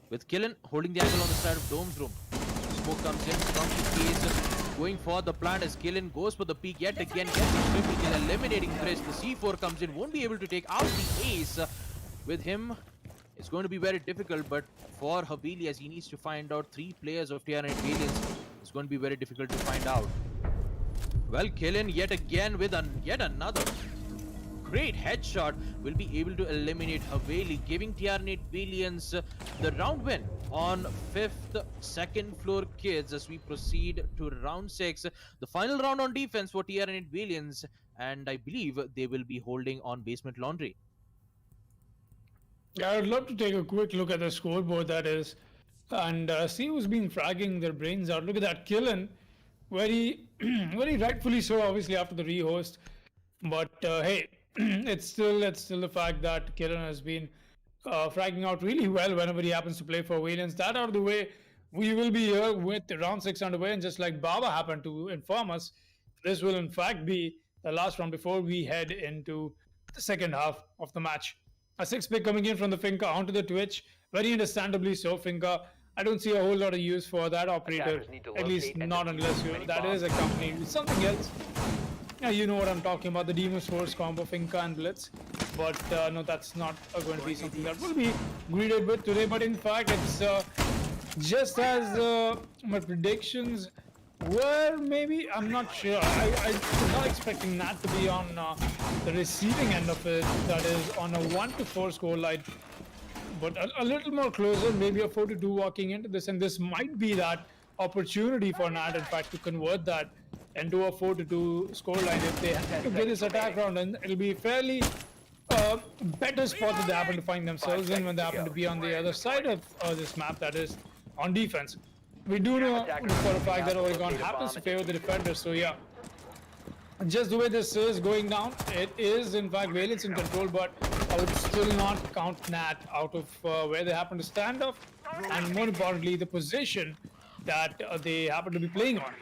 With Killen holding the angle on the side of Dome's room. Smoke comes in from the case, going for the plant as Killen goes for the peak yet again, gets the triple kill, eliminating Chris. The C4 comes in, won't be able to take out the ace. With him, it's going to be very difficult, but for Havili, as he needs to find out 3 players of TR&D Valiants, it's going to be very difficult to find out. Well, Killen yet again with yet another great headshot will be able to eliminate Haveli, giving TR8 Valiants the round win on 5th second floor kids as we proceed to round 6, the final round on defense for TR8 Valiants, and I believe they will be holding on basement laundry. Yeah, I would love to take a quick look at the scoreboard, that is, and see who's been fragging their brains out. Look at that, Killen, very, very rightfully so, obviously after the rehost. But hey, it's still the fact that Killen has been fragging out really well whenever he happens to play for Valiants. That out of the way, we will be here with round 6 underway, and just like Baba happened to inform us, this will in fact be the last round before we head into the second half of the match. A 6-pick coming in from the Finca onto the Twitch. Very understandably so, Finca. I don't see a whole lot of use for that operator. At least not unless that is accompanied with something else. Yeah, you know what I'm talking about, the Demon's Force combo, Finca and Blitz. But no, that's not going to be something that will be greeted with today. But in fact, it's just as my predictions were, maybe. I'm not sure. I was not expecting Nat to be on the receiving end of it. That is on a 1-4 score line. But a little more closer, maybe a 4-2 walking into this. And this might be that opportunity for Nat, in fact, to convert that into a 4-2 scoreline if they get this attack round, and it'll be fairly better spot that they happen to find themselves in when they happen to be on the other side of this map, that is on defense. We do know for a fact that Oregon happens to favor the defenders, so yeah. Just the way this is going down, it is in fact Valiants in control, but I would still not count Nat out of where they happen to stand up, and more importantly, the position that they happen to be playing on.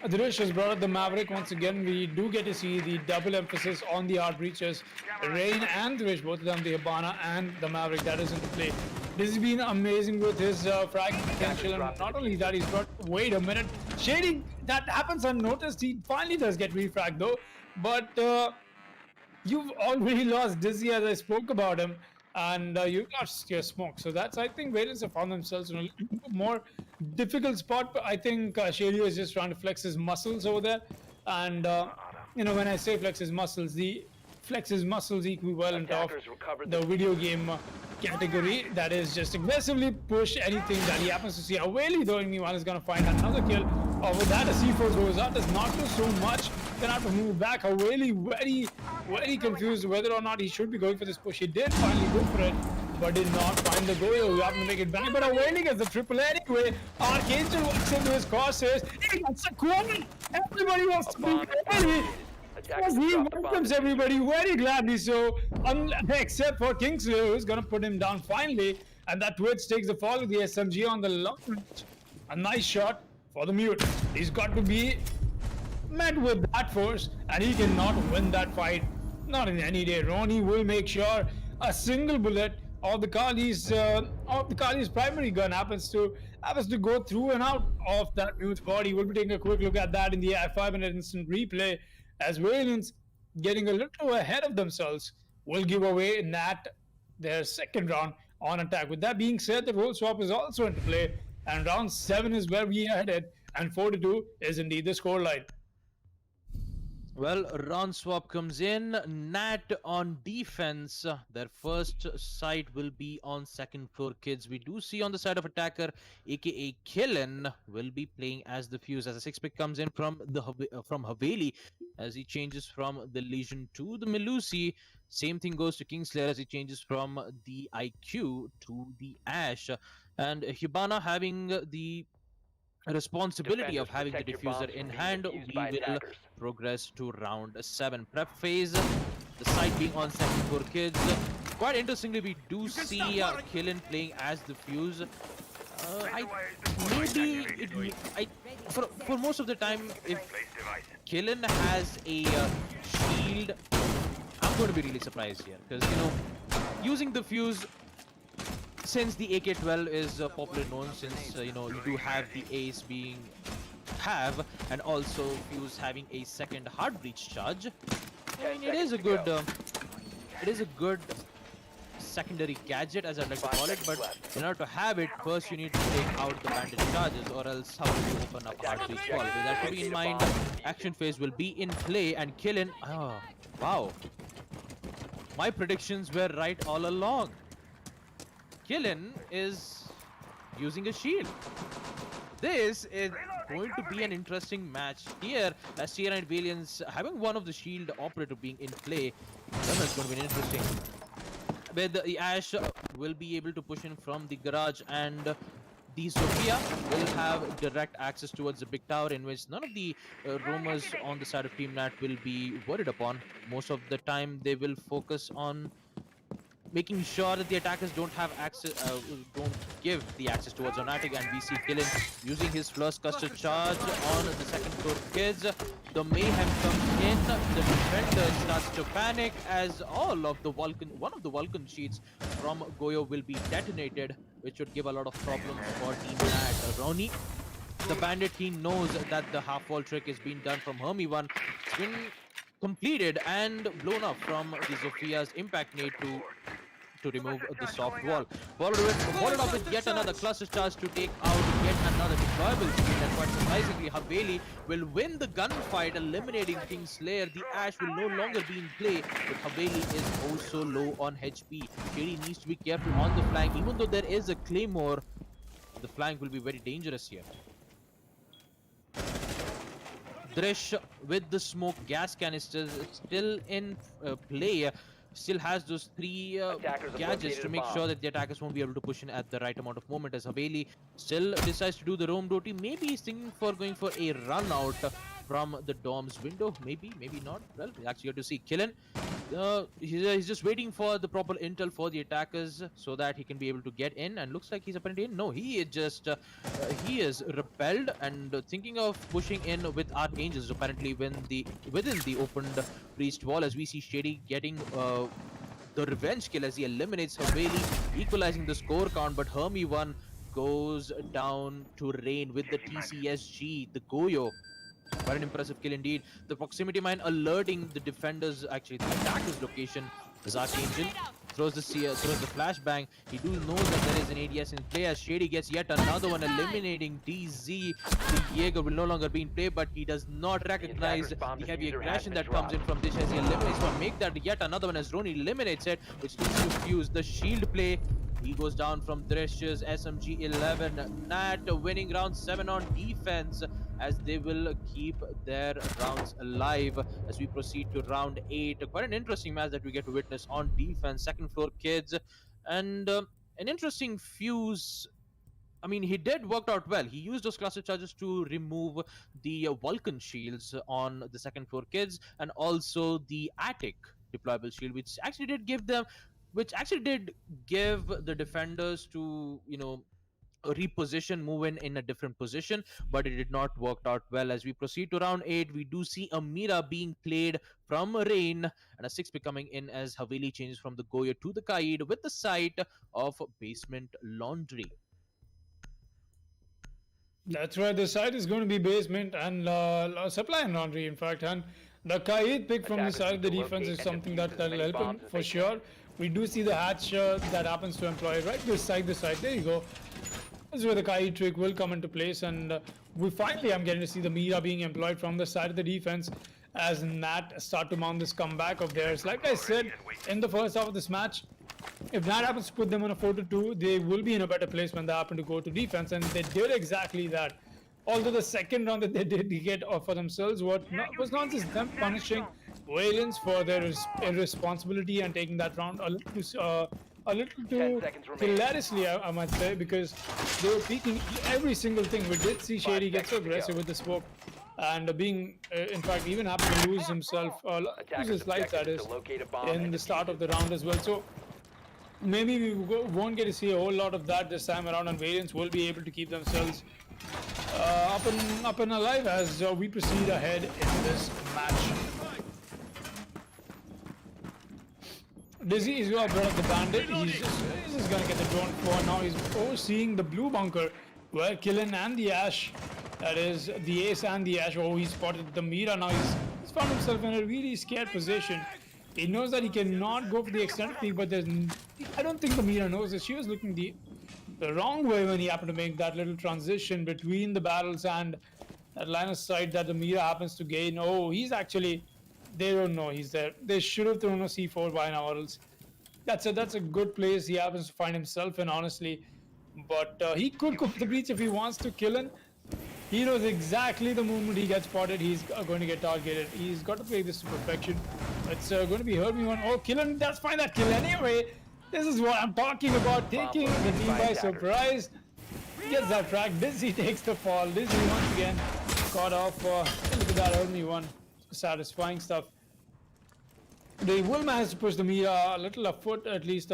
Dirish has brought up the Maverick once again. We do get to see the double emphasis on the hard breaches. Rain and Dirish, both of them, the Hibana and the Maverick, that is into play. This has been amazing with his frag potential, and not only that, he's got, wait a minute, shading that happens unnoticed. He finally does get refragged though, but you've already lost Dizzy, as I spoke about him, and you've lost your smoke. So that's, I think, Valiants have found themselves in a little bit more difficult spot. But I think Shadio is just trying to flex his muscles over there, and you know, when I say flex his muscles, the flex his muscles equivalent of the video game category, that is just aggressively push anything that he happens to see. Haveli, though, meanwhile, is going to find another kill. With that, a C4 goes out, does not do so much. Gonna have to move back. Haveli very confused whether or not he should be going for this push. He did finally go for it, but did not find the goal. We have to make it back, but Haveli gets the triple anyway. Archangel walks into his crosshairs. He gets a corner. Everybody wants to be Haveli. He welcomes everybody very gladly so, except for Kingsley, who's gonna put him down finally. And that Twitch takes the fall with the SMG on the long range. A nice shot for the Mute. He's got to be met with that force, and he cannot win that fight. Not in any day. Ronnie will make sure a single bullet of the Kali's primary gun happens to go through and out of that Mute's body. We'll be taking a quick look at that in the Fibernet instant replay, as Valiants, getting a little ahead of themselves, will give away Nat their second round on attack. With that being said, the role swap is also into play, and round 7 is where we are headed, and 4-2 is indeed the scoreline. Well, round swap comes in. Nat on defense. Their first sight will be on second floor kids. We do see on the side of attacker, aka Killen, will be playing as the Fuse. As a 6-pick comes in from Haveli, as he changes from the Legion to the Melusi. Same thing goes to Kingslayer as he changes from the IQ to the Ash. And Hibana having the responsibility of having the diffuser in hand, we will progress to round 7. Prep phase, the site being on second floor kids. Quite interestingly, we do see Killen playing as the Fuse. For most of the time, if Killen has a shield, I'm going to be really surprised here, because, you know, using the Fuse, since the AK-12 is popular known, since you know, you do have the Ace being and also Fuse having a second hard breach charge. I mean, it is a good secondary gadget, as I'd like to call it, but in order to have it, first you need to take out the bandit charges, or else how will you open up hard breach wall? With that to be in mind, action phase will be in play, and Killen, oh wow, My predictions were right all along. Killen is using a shield. This is going to be an interesting match here, as Tier 9 Valiants having one of the shield operator being in play. That's going to be interesting. With the Ash will be able to push in from the garage, and the Sophia will have direct access towards the big tower, in which none of the roamers on the side of Team Nat will be worried upon. Most of the time they will focus on making sure that the attackers don't have access, don't give the access towards Onatic, and we see Killen using his first custard charge on the second floor kids. The mayhem comes in, the defender starts to panic as all of the one of the Vulcan sheets from Goyo will be detonated, which would give a lot of problems for Team Nat. Roni, the bandit, he knows that the half wall trick is being done from Hermie 1. It's been completed and blown up from the Zophia's impact nade to remove the soft wall. Followed up with yet another cluster charge to take out yet another deployable shield, and quite surprisingly, Haveli will win the gunfight, eliminating Kingslayer. The Ash will no longer be in play, but Haveli is also low on HP. Shady needs to be careful on the flank. Even though there is a Claymore, the flank will be very dangerous here. Drish with the smoke gas canisters still in play, still has those three gadgets to make sure that the attackers won't be able to push in at the right amount of moment, as Haveli still decides to do the roam duty. Maybe he's thinking for going for a run out from the Dom's window. Maybe not. Well, we actually have to see. Killen, he's just waiting for the proper intel for the attackers so that he can be able to get in, and looks like he's apparently in. No, he is just he is repelled and thinking of pushing in with Archangels apparently within the opened priest wall, as we see Shady getting the revenge kill as he eliminates Haveli, equalizing the score count, but Hermie 1 goes down to Rain with the TCSG, the Goyo. Quite an impressive kill indeed. The proximity mine alerting the defenders, actually the attacker's location. As Archangel throws the flashbang. He do knows that there is an ADS in play, as Shady gets yet another one, eliminating DZ. The Jaeger will no longer be in play, but he does not recognize the heavy aggression that comes in from this, as he eliminates one. Make that yet another one as Roni eliminates it, which leads to Fuse. The shield play. He goes down from Drish's SMG 11. Nat winning round 7 on defense, as they will keep their rounds alive as we proceed to round 8. Quite an interesting match that we get to witness on defense. Second floor kids, and an interesting Fuse. I mean, he did work out well. He used those cluster charges to remove the Vulcan shields on the second floor kids, and also the attic deployable shield, which actually did give the defenders to, reposition, move in a different position, but it did not work out well. As we proceed to round 8, we do see a Mira being played from Rain, and a 6 coming in as Haveli changes from the Goya to the Kaid with the sight of basement laundry. That's right. The site is going to be basement and supply and laundry, in fact. And the Kaid pick from the side of the defense is something that'll help him for sure. We do see the hatch that happens to employ right this side. There you go. This is where the Kaid trick will come into place, and we finally I'm getting to see the Mira being employed from the side of the defense as Nat start to mount this comeback of theirs. Like I said in the first half of this match, if Nat happens to put them on a 4-2, they will be in a better place when they happen to go to defense, and they did exactly that. Although the second round that they did get for themselves was not just them punishing Valiants for their irresponsibility and taking that round a little too hilariously, I might say, because they were peeking every single thing. We did see Shady get so aggressive with the smoke, and being, in fact, even happen to lose himself, lose his life, that is, in the start of the round as well. So maybe we won't get to see a whole lot of that this time around, and Valiants will be able to keep themselves up and alive as we proceed ahead in this match. Dizzy is going to brought up the bandit. He's just going to get the drone for now. He's overseeing the blue bunker where Killen and the Ash, that is the Ace and the Ash, he spotted the Mira. Now he's found himself in a really scared position. He knows that he cannot go for the extended peek, but I don't think the Mira knows this. She was looking the wrong way when he happened to make that little transition between the barrels and that line of sight that the Mira happens to gain. Oh, he's actually They don't know he's there. They should have thrown a C4 by now, or else that's a good place he happens to find himself in, honestly. But he could go for the breach if he wants to kill him. He knows exactly the moment he gets spotted, he's going to get targeted. He's got to play this to perfection. It's going to be Hermie one. Oh, Killen does find that kill anyway. This is what I'm talking about, taking the team by surprise. Gets that frag. Dizzy takes the fall. Dizzy once again caught off. Look at that Hermie one. Satisfying stuff. They will manage to push the Mira a little afoot, at least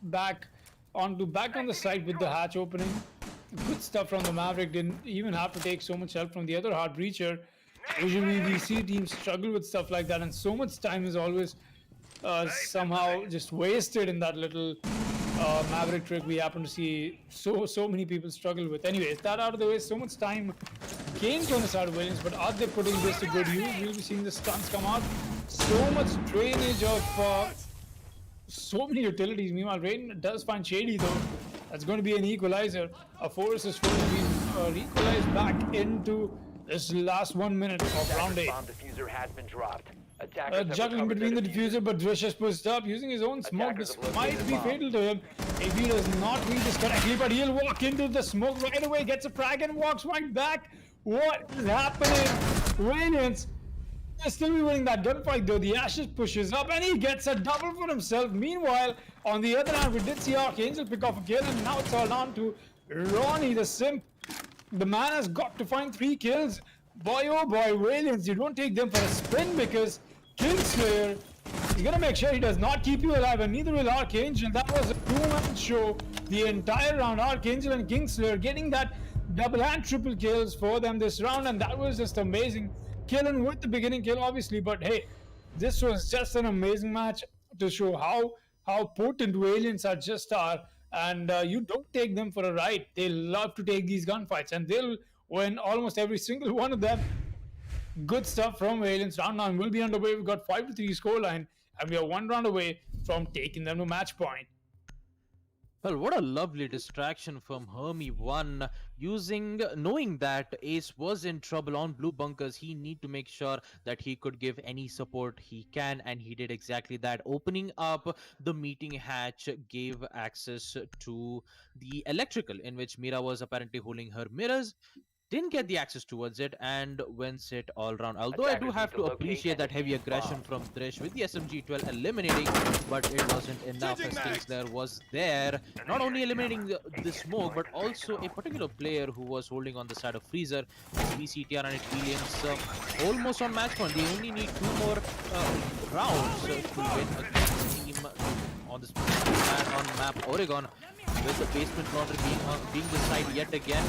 back on the side with the hatch opening. Good stuff from the Maverick. Didn't even have to take so much help from the other hard breacher. Usually we see teams struggle with stuff like that, and so much time is always somehow just wasted in that little Maverick trick we happen to see so many people struggle with. Anyways, that out of the way, so much time gained on the side of Williams, but are they putting this to good use? We'll be seeing the stunts come out. So much drainage of so many utilities. Meanwhile, Rain does find Shady though. That's going to be an equalizer. A 4 versus 4 will be equalized back into this last 1 minute of round 8. Bomb diffuser has been dropped. Attackers have Juggling recovered between the their diffuser, but Drish has pushed up using his own smoke. Attackers This have might located be the bomb. fatal to him if he does not read this correctly, but he'll walk into the smoke right away, gets a frag and walks right back. What is happening? Radiance is still be winning that gunfight though. The Ashes pushes up and he gets a double for himself. Meanwhile, on the other hand, we did see Archangel pick off a kill, and now it's all down to Ronnie the Simp. The man has got to find 3 kills. Boy, oh boy, Valiance, you don't take them for a spin, because Kingslayer is gonna make sure he does not keep you alive, and neither will Archangel. That was a 2-man show the entire round. Archangel and Kingslayer getting that double and triple kills for them this round, and that was just amazing. Killing with the beginning kill, obviously, but hey, this was just an amazing match to show how potent Valiants are just are, and you don't take them for a ride. They love to take these gunfights, and they'll win almost every single one of them. Good stuff from Valiants. Round 9 will be underway. We've got 5-3 scoreline, and we are 1 round away from taking them to match point. Well, what a lovely distraction from Hermie 1, knowing that Ace was in trouble on blue bunkers. He need to make sure that he could give any support he can, and he did exactly that. Opening up the meeting hatch gave access to the electrical, in which Mira was apparently holding her mirrors. Didn't get the access towards it and wins it all round. Although I do have to appreciate that heavy aggression from Thresh with the SMG-12 eliminating, but it wasn't enough, as Kingslayer was there, not only eliminating the smoke, but also a particular player who was holding on the side of Freezer. BCTR and Williams almost on match point. They only need 2 more rounds to win against team on this on map Oregon. With the basement laundry being the side yet again,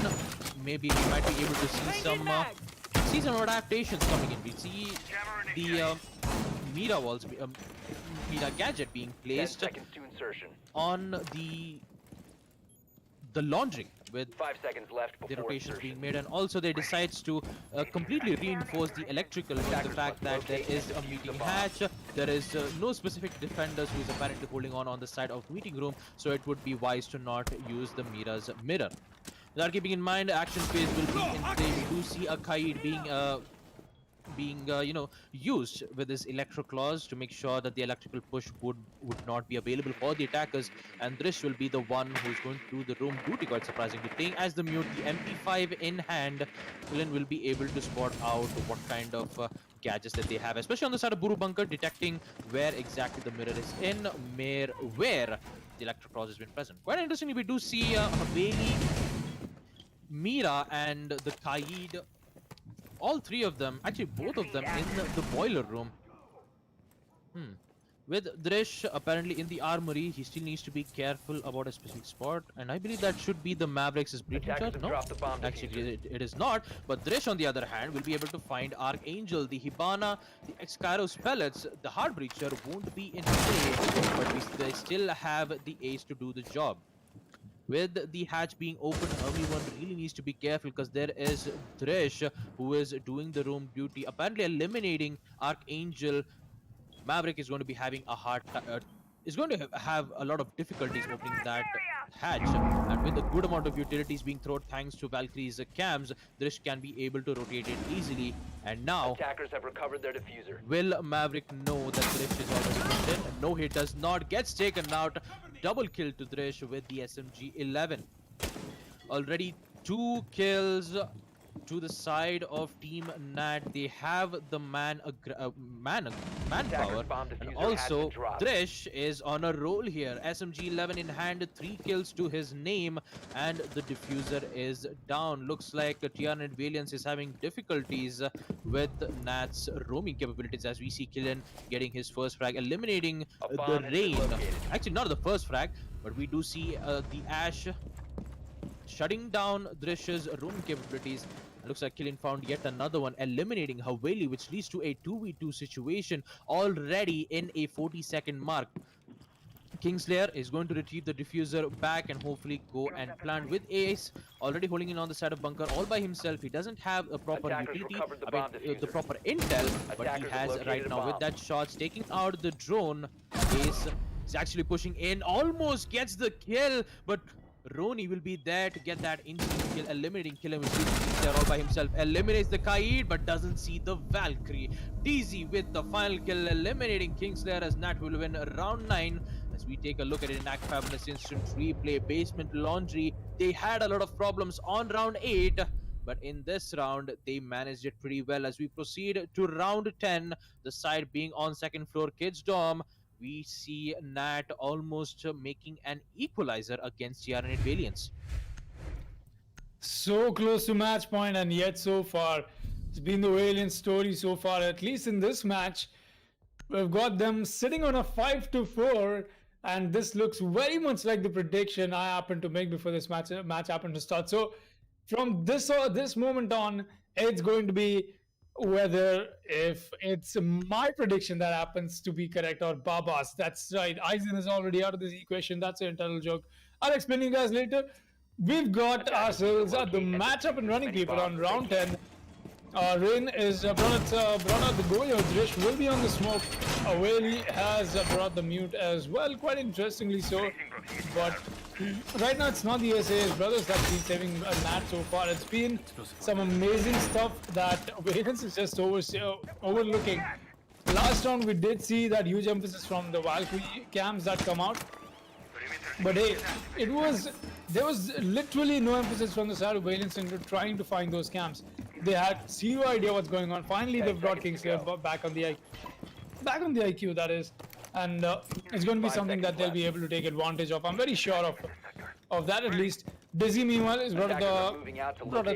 maybe we might be able to see some adaptations coming in. We see the Mira walls, Mira gadget being 10 placed seconds to insertion. on the laundry, with 5 seconds left the before rotations insertion. being made, and also they decides to completely reinforce the electrical with the fact that there is a meeting hatch. There is no specific defenders who is apparently holding on the side of meeting room, so it would be wise to not use the Mira's mirror. That keeping in mind, action phase will be in play. We do see a Kaid being used with this electro clause to make sure that the electrical push would not be available for the attackers, and Drish will be the one who's going to do the room duty, quite surprisingly. Playing as the mute, the MP5 in hand, Villain will be able to spot out what kind of gadgets that they have, especially on the side of Buru Bunker, detecting where exactly the mirror is in, where the electro clause has been present. Quite interestingly, we do see Haveli, Mira, and the Kaid, all 3 of them, actually both of them, in the boiler room. With Drish apparently in the armory, he still needs to be careful about a specific spot, and I believe that should be the Mavericks' breaching Attackers charge. have No, dropped the bomb actually it is not. But Drish, on the other hand, will be able to find Archangel, the Hibana, the Excairos pellets. The hard breacher won't be in play, but they still have the ace to do the job. With the hatch being open, everyone really needs to be careful, because there is Thresh who is doing the room duty, apparently eliminating Archangel. Maverick is going to be having a hard is going to have a lot of difficulties opening that hatch, and with a good amount of utilities being thrown thanks to Valkyrie's cams, Drish can be able to rotate it easily. And now, Attackers have recovered their diffuser. will Maverick know that Drish is already moved in? No, he does not. Gets taken out. Double kill to Drish with the SMG-11. Already 2 kills to the side of Team Nat. They have the manpower, bomb and diffuser has also been dropped. Drish is on a roll here. SMG-11 in hand, 3 kills to his name, and the diffuser is down. Looks like TR-Net Valiance is having difficulties with Nat's roaming capabilities, as we see Killian getting his first frag, eliminating A the bomb has been rain. located. Actually, not the first frag, but we do see the Ash shutting down Drish's roaming capabilities. Looks like Killian found yet another one, eliminating Haveli, which leads to a 2v2 situation already in a 40-second mark. Kingslayer is going to retrieve the diffuser back and hopefully go and plant with Ace, already holding in on the side of bunker all by himself. He doesn't have a proper Attackers utility, recovered the I mean, bomb the diffuser. proper intel, but he Attackers have has located right a now with bomb. that shots, taking out the drone. Ace is actually pushing in, almost gets the kill, but Roni will be there to get that instant kill, eliminating Killer there all by himself. Eliminates the Kaid, but doesn't see the Valkyrie. DZ with the final kill, eliminating Kingslayer, as Nat will win round 9. As we take a look at it in ACT Fibernet instant replay, Basement Laundry, they had a lot of problems on round 8. But in this round, they managed it pretty well. As we proceed to round 10, the side being on second floor, Kids Dorm, we see Nat almost making an equalizer against TR-Net Valiance. So close to match point, and yet so far, it's been the Valiant story so far, at least in this match. We've got them sitting on a 5-4, and this looks very much like the prediction I happened to make before this match happened to start. So from this moment on, it's going to be whether if it's my prediction that happens to be correct or Baba's. That's right. Aizen is already out of this equation. That's an internal joke. I'll explain to you guys later. We've got ourselves the matchup and running people on round 10. Rain is brought out the goal. Drish will be on the smoke. Whaley has brought the mute as well, quite interestingly so. But right now it's not the SAS brothers that's been saving Nat so far. It's been some amazing stuff that Valiance is just overlooking. Last round we did see that huge emphasis from the Valkyrie cams that come out. But hey, there was literally no emphasis from the side of Valiance into trying to find those camps. They had zero idea what's going on. Finally, they've brought Kingslayer back on the IQ, that is, and it's going to be something that they'll be able to take advantage of. I'm very sure of that at least. Dizzy meanwhile is brought at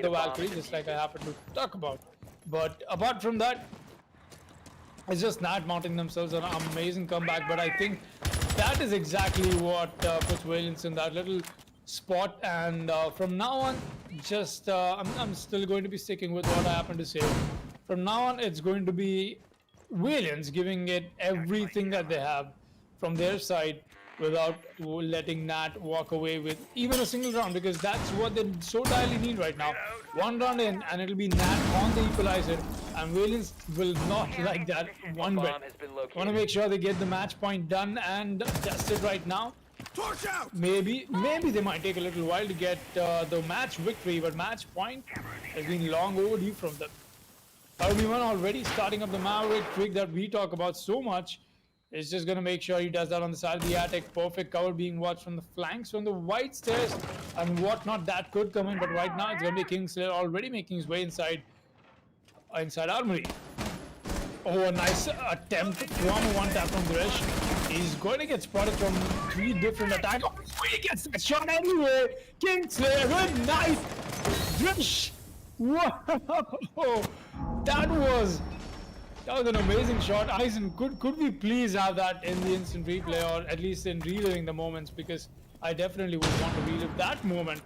the Valkyrie, just like I happened to talk about. But apart from that, it's just Nat mounting themselves on an amazing comeback. But I think that is exactly what puts Valiance in that little spot, and from now on, just I'm still going to be sticking with what I happen to say. From now on, it's going to be Valiance giving it everything that they have from their side without letting Nat walk away with even a single round, because that's what they so direly need right now. One round in and it'll be Nat on the equalizer, and Valiance will not like that one bit. Want to make sure they get the match point done and test it right now. Maybe they might take a little while to get the match victory, but match point has been long overdue from them. RB1 already starting up the Maverick trick that we talk about so much. Is just going to make sure he does that on the side of the attic. Perfect cover being watched from the flanks, from the white stairs and whatnot that could come in. But right now it's going to be Kingslayer already making his way inside Armory. Oh, a nice attempt from one tap from Drish. He's going to get spotted from 3 different attacks. Oh, he gets that shot anyway. Kingslayer, good night. Drish. Whoa. That was an amazing shot. Aizen, could we please have that in the instant replay, or at least in reliving the moments, because I definitely would want to relive that moment.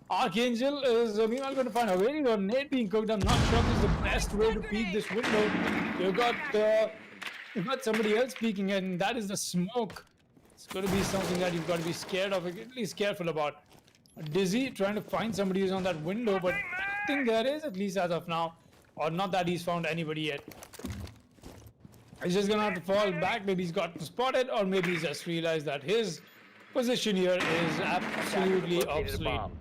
Archangel is meanwhile going to find a very good nade being cooked. I'm not sure this is the best way to peek this window. You've got somebody else peeking, and that is the smoke. It's going to be something that you've got to be scared of, at least careful about. Dizzy trying to find somebody who's on that window, but I don't think there is, at least as of now. Or not that he's found anybody yet. He's just gonna have to fall back. Maybe he's got spotted, or maybe he's just realized that his position here is absolutely Located a obsolete. bomb.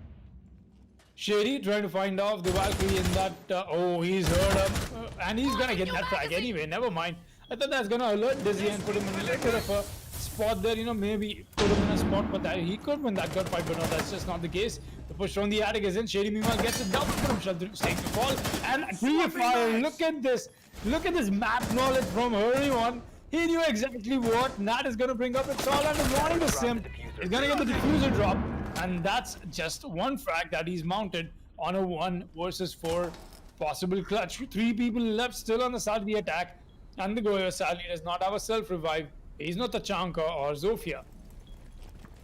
Shady trying to find off the Valkyrie in that. Oh, he's heard him. And he's gonna get that frag anyway. Never mind. I thought that's gonna alert Dizzy and put him in a little bit of a spot there. You know, maybe put him in a spot, but that he could win that gunfight. But no, that's just not the case. The push from the attic is in. Shady meanwhile gets a double from Shadru, takes the fall. And pre-fire, look at this. Look at this map knowledge from everyone. He knew exactly what Nat is going to bring up. It's all under wanting the sim. He's going to get the diffuser drop. And that's just one frag that he's mounted on a 1 versus 4 possible clutch. 3 people left still on the side of the attack. And the Goyo sadly does not have a self-revive. He's not Tachanka or Zofia.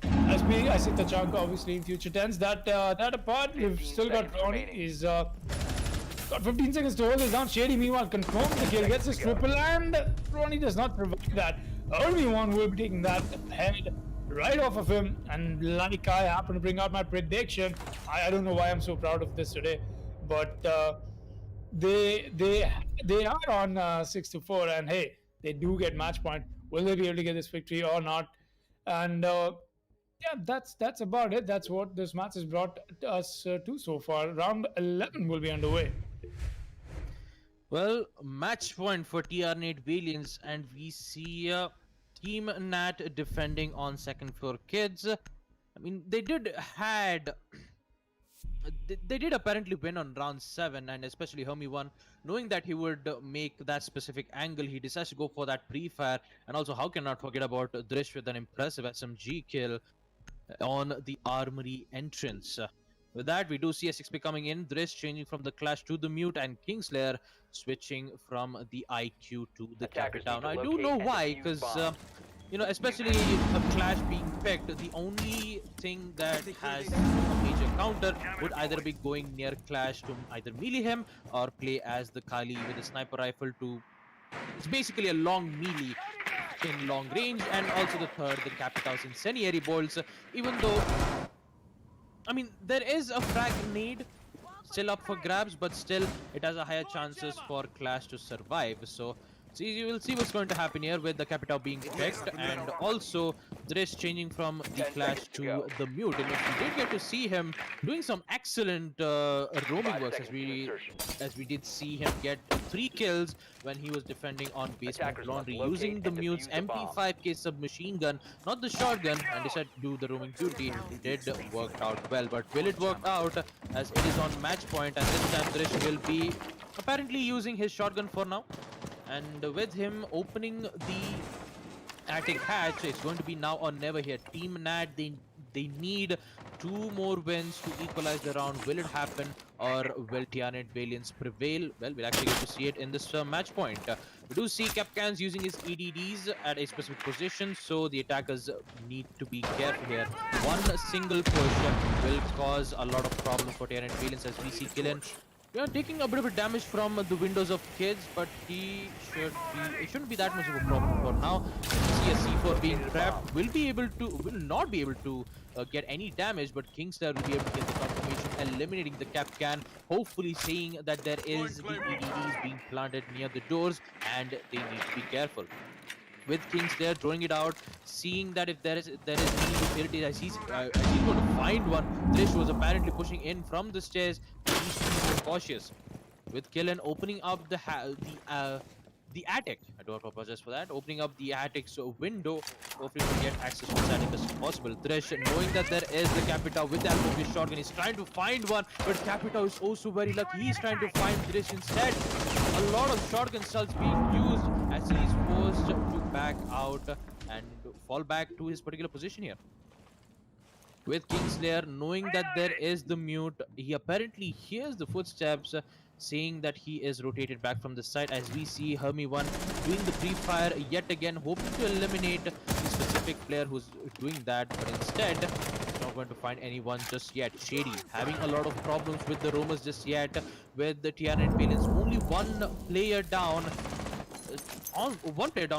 I said Tachanka obviously in future tense. That apart, we've still got Ronnie. He's got 15 seconds to hold this down. Shady meanwhile confirms the kill, gets his triple, and Ronnie does not survive that. Everyone will be taking that head right off of him. And like I happen to bring out my prediction, I don't know why I'm so proud of this today, but they are on 6-4, and hey, they do get match point. Will they be able to get this victory or not? And yeah, that's about it. That's what this match has brought us to so far. Round 11 will be underway. Well, match point for TR8 Valiants, and we see Team Nat defending on second floor kids. I mean, they did apparently win on round 7, and especially Hermie 1, knowing that he would make that specific angle, he decides to go for that pre-fire. And also, how can not forget about Drish with an impressive SMG kill on the armory entrance. With that, we do see a 6P coming in, Drish changing from the Clash to the Mute, and Kingslayer switching from the IQ to the Capita. Now, I do know why, because you know, especially a Clash being picked, the only thing that has a major counter would either be going near Clash to either melee him or play as the Kali with a sniper rifle to... It's basically a long melee in long range, and also the third, the Capita's incendiary bolts, even though... I mean, there is a frag nade still up for grabs, but still it has a higher chances for Clash to survive. So you will see what's going to happen here with the Capita being picked, and also Drish changing from the Clash to the Mute. And we did get to see him doing some excellent roaming works, as we did see him get 3 kills when he was defending on Basement Laundry using the Mute's MP5K submachine gun, not the shotgun, and decided to do the roaming duty. It did work out well, but will it work out, as it is on match point, and this time Drish will be apparently using his shotgun for now. And with him opening the attic hatch, it's going to be now or never here. Team Nat, they need 2 more wins to equalize the round. Will it happen, or will TR8 Valiants prevail? Well, we'll actually get to see it in this match point. We do see Capcans using his EDDs at a specific position, so the attackers need to be careful here. One single push will cause a lot of problems for TR8 Valiants, as we see Killen taking a bit of a damage from the windows of kids, but it shouldn't be that much of a problem for now. See a C4 being trapped, will not be able to get any damage, but Kingslayer will be able to get the confirmation, eliminating the Capcan, hopefully saying that there is the EDDs being planted near the doors, and they need to be careful. With Kingslayer throwing it out, seeing that if there is any utility, as he's going to find one. Drish was apparently pushing in from the stairs. He's being cautious. With Killen opening up the attic. I do apologize for that. Opening up the attic's window, hopefully to get access to the attic as possible. Drish, knowing that there is the Capita with that focus shotgun, he's trying to find one, but Capita is also very lucky. He's trying to find Drish instead. A lot of shotgun shells being used, as he's forced to back out and fall back to his particular position here. With Kingslayer knowing that there is the Mute, he apparently hears the footsteps, saying that he is rotated back from the side, as we see Hermie 1 doing the pre-fire yet again, hoping to eliminate the specific player who's doing that, but instead he's not going to find anyone just yet. Shady having a lot of problems with the roamers just yet, with the TR8 Valiants only one player down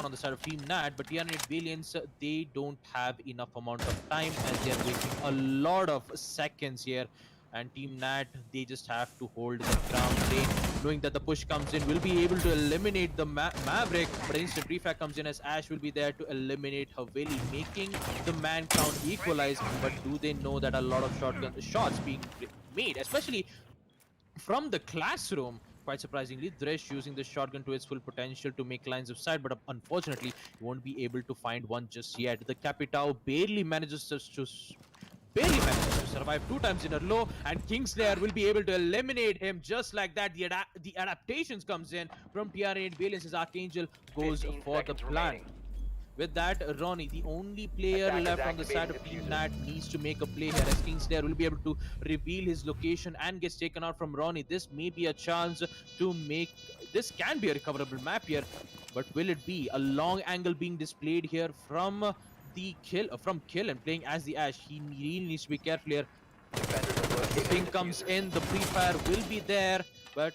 on the side of Team Nat, but TR8 Valiants, they don't have enough amount of time, as they are wasting a lot of seconds here and Team Nat, they just have to hold the ground lane, knowing that the push comes in, will be able to eliminate the Maverick, but instant refrag comes in as Ash will be there to eliminate Haveli, making the man count equalize. But do they know that a lot of shots being made, especially from the classroom? Quite surprisingly, Dresh using the shotgun to its full potential to make lines of sight, but unfortunately, he won't be able to find one just yet. The Capitao barely manages to survive 2 times in a row, and Kingslayer will be able to eliminate him just like that. The adaptations comes in from TR8 Valiance as Archangel goes 15 for the seconds plan. remaining. With that, Ronnie, the only player Attackers left on the side of activating Team diffuser. Nat, needs to make a play here, as Kingslayer will be able to reveal his location and gets taken out from Ronnie. This may be a chance to make... This can be a recoverable map here, but will it be? A long angle being displayed here from the kill, Kill, and playing as the Ash. He really needs to be careful here. Defenders are The locating ping the comes diffuser. in, the pre-fire will be there, but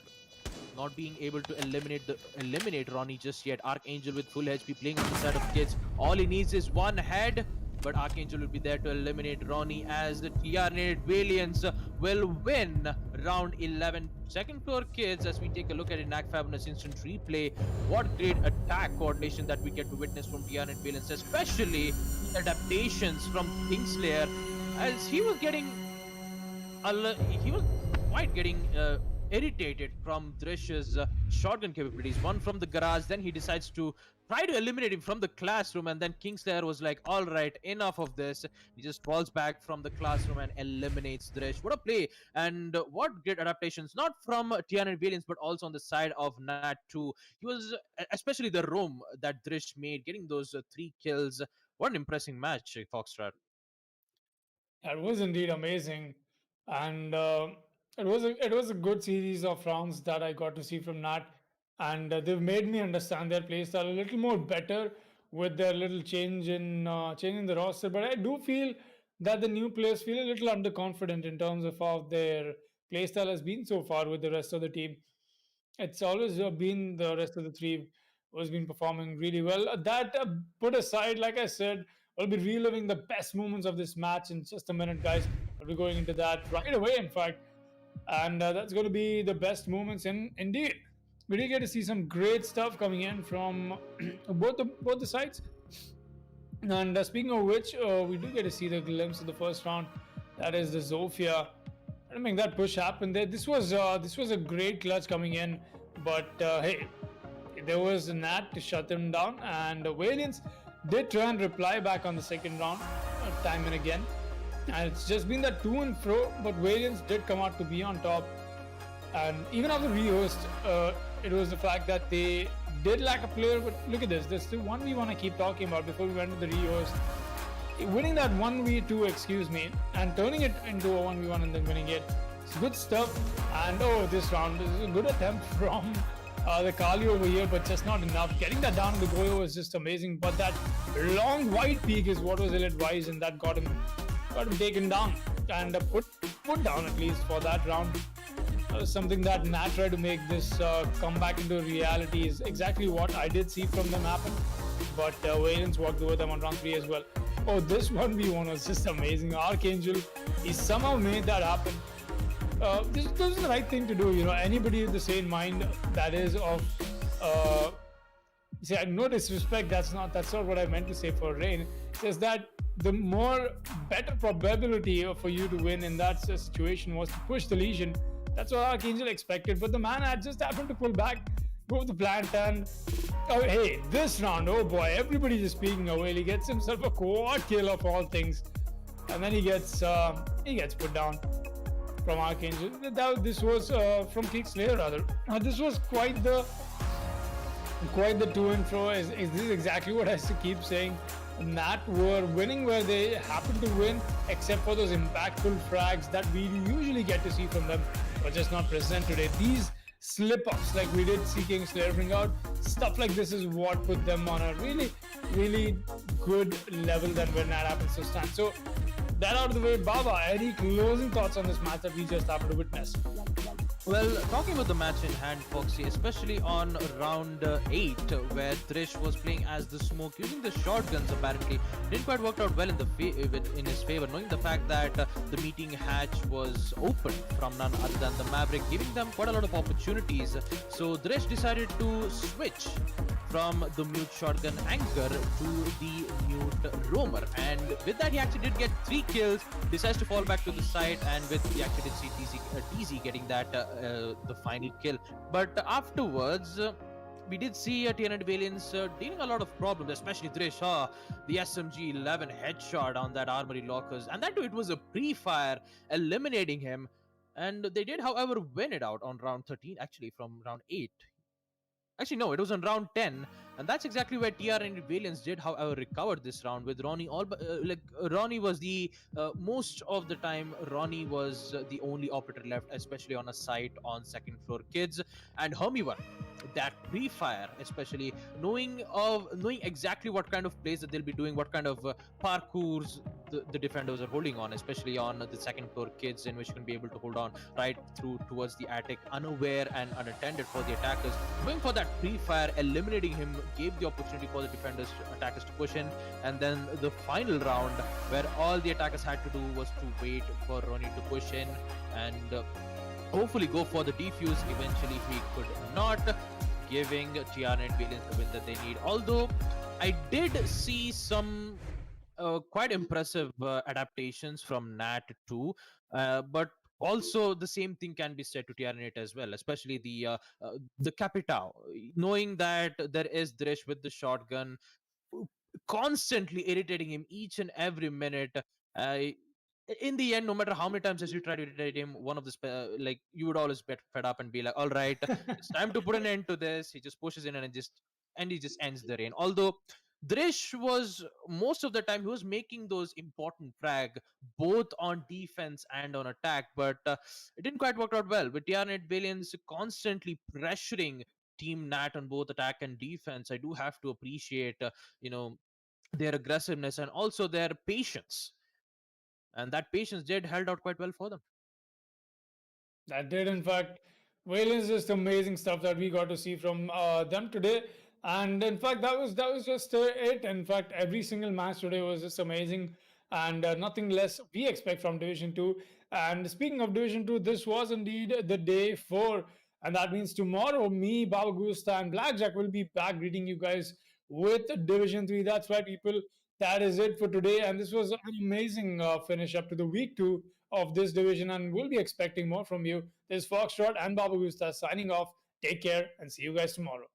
not being able to eliminate Ronnie just yet. Archangel with full HP playing on the side of kids. All he needs is one head, but Archangel will be there to eliminate Ronnie as the TR8 Valiance will win round 11. Second floor kids, as we take a look at ACT Fabrinet's instant replay. What great attack coordination that we get to witness from TR8 Valiance, especially the adaptations from Kingslayer, as he was quite getting irritated from Drish's shotgun capabilities. One from the garage, then he decides to try to eliminate him from the classroom, and then Kingslayer was like, all right, enough of this. He just falls back from the classroom and eliminates Drish. What a play, and what great adaptations, not from TR8 Valiance, but also on the side of Nat 2. He was, especially the roam that Drish made, getting those 3 kills. What an impressive match, Foxtrot. It was indeed amazing, and it was a good series of rounds that I got to see from Nat, and they've made me understand their playstyle a little more better with their little change in the roster. But I do feel that the new players feel a little underconfident in terms of how their playstyle has been so far with the rest of the team. It's always been the rest of the three who's been performing really well. That put aside, like I said, I'll be reliving the best moments of this match in just a minute, guys. I'll be going into that right away, in fact, and that's going to be the best moments. Indeed, we did get to see some great stuff coming in from both the sides. And speaking of which, we do get to see the glimpse of the first round. That is the Zofia. I don't think that push happened there. This was a great clutch coming in, but hey, there was a Nat to shut them down, and the Valiance did try and reply back on the second round, time and again. And it's just been that to and fro, but Valiance did come out to be on top. And even after rehost, it was the fact that they did lack a player. But look at this. There's the 1v1 I keep talking about before we went to the rehost. Winning that 1v2, excuse me, and turning it into a 1v1 and then winning it. It's good stuff. And oh, this round is a good attempt from the Kali over here, but just not enough. Getting that down to the Goyo was just amazing. But that long white peak is what was ill-advised, and that got him taken down and put down at least for that round. Something that Nat tried to make this come back into reality is exactly what I did see from them happen. But Valiance walked over them on round 3 as well. Oh, this 1v1 was just amazing. Archangel, he somehow made that happen. This was the right thing to do. You know, anybody with the sane mind that is of, see, no disrespect. That's not what I meant to say for Rain. It's just that the better probability for you to win in that situation was to push the Legion. That's what Archangel expected, but the man had just happened to pull back, go with the plant, and oh, hey, this round, oh boy, everybody just speaking away. He gets himself a quad kill of all things, and then he gets put down from Archangel. This was from Kingslayer rather. This was quite the to and fro. This is exactly what I keep saying. Nat were winning where they happened to win, except for those impactful frags that we usually get to see from them, but just not present today. These slip-ups, like we did see Kingslayer bring out, stuff like this is what put them on a really, really good level than when Nat happens to stand. So that out of the way, Baba, any closing thoughts on this match that we just happened to witness? Well, talking about the match in hand, Foxy, especially on round 8, where Trish was playing as the smoke, using the shotguns apparently, didn't quite work out well in in his favor, knowing the fact that the meeting hatch was open from none other than the Maverick, giving them quite a lot of opportunities. So Dresh decided to switch from the mute shotgun anchor to the mute roamer, and with that he actually did get 3 kills, decides to fall back to the side, and with we actually did see TZ getting that the final kill. But afterwards, we did see TNT Valiants dealing a lot of problems, especially Drish. The SMG 11 headshot on that armory lockers, and that too, it was a pre-fire, eliminating him. And they did, however, win it out on round 13, actually from round 8. Actually, no, it was on round 10, and that's exactly where TR and Valiants did, however, recovered this round with Ronnie. Ronnie was the most of the time. Ronnie was the only operator left, especially on a site on second floor kids, and Hermione. That pre-fire, especially knowing exactly what kind of plays that they'll be doing, what kind of parkours the defenders are holding on, especially on the second floor kids, in which you can be able to hold on right through towards the attic, unaware and unattended for the attackers. Going for that pre-fire, eliminating him, gave the opportunity for the attackers to push in, and then the final round, where all the attackers had to do was to wait for Ronnie to push in and hopefully go for the defuse. Eventually, he could not, giving TR and Valiants the win that they need. Although I did see some quite impressive adaptations from Nat too, but also the same thing can be said to Tyranate as well, especially the Capitao, knowing that there is Drish with the shotgun, constantly irritating him each and every minute. In the end, no matter how many times as you try to irritate him, one of the like you would always get fed up and be like, "All right, it's time to put an end to this." He just pushes in and he just ends the reign. Although Drish was most of the time he was making those important frag both on defense and on attack, but it didn't quite work out well with Tianet Valiants constantly pressuring Team Nat on both attack and defense. I do have to appreciate, you know, their aggressiveness and also their patience, and that patience did held out quite well for them. That did, in fact. Valiance just amazing stuff that we got to see from them today. And in fact, that was just it. In fact, every single match today was just amazing, and nothing less we expect from Division Two. And speaking of Division Two, this was indeed the day four, and that means tomorrow, me, Baba Gusta, and Blackjack will be back greeting you guys with Division Three. That's right, people. That is it for today, and this was an amazing finish up to the week two of this division, and we'll be expecting more from you. This is Foxtrot and Baba Gusta signing off. Take care and see you guys tomorrow.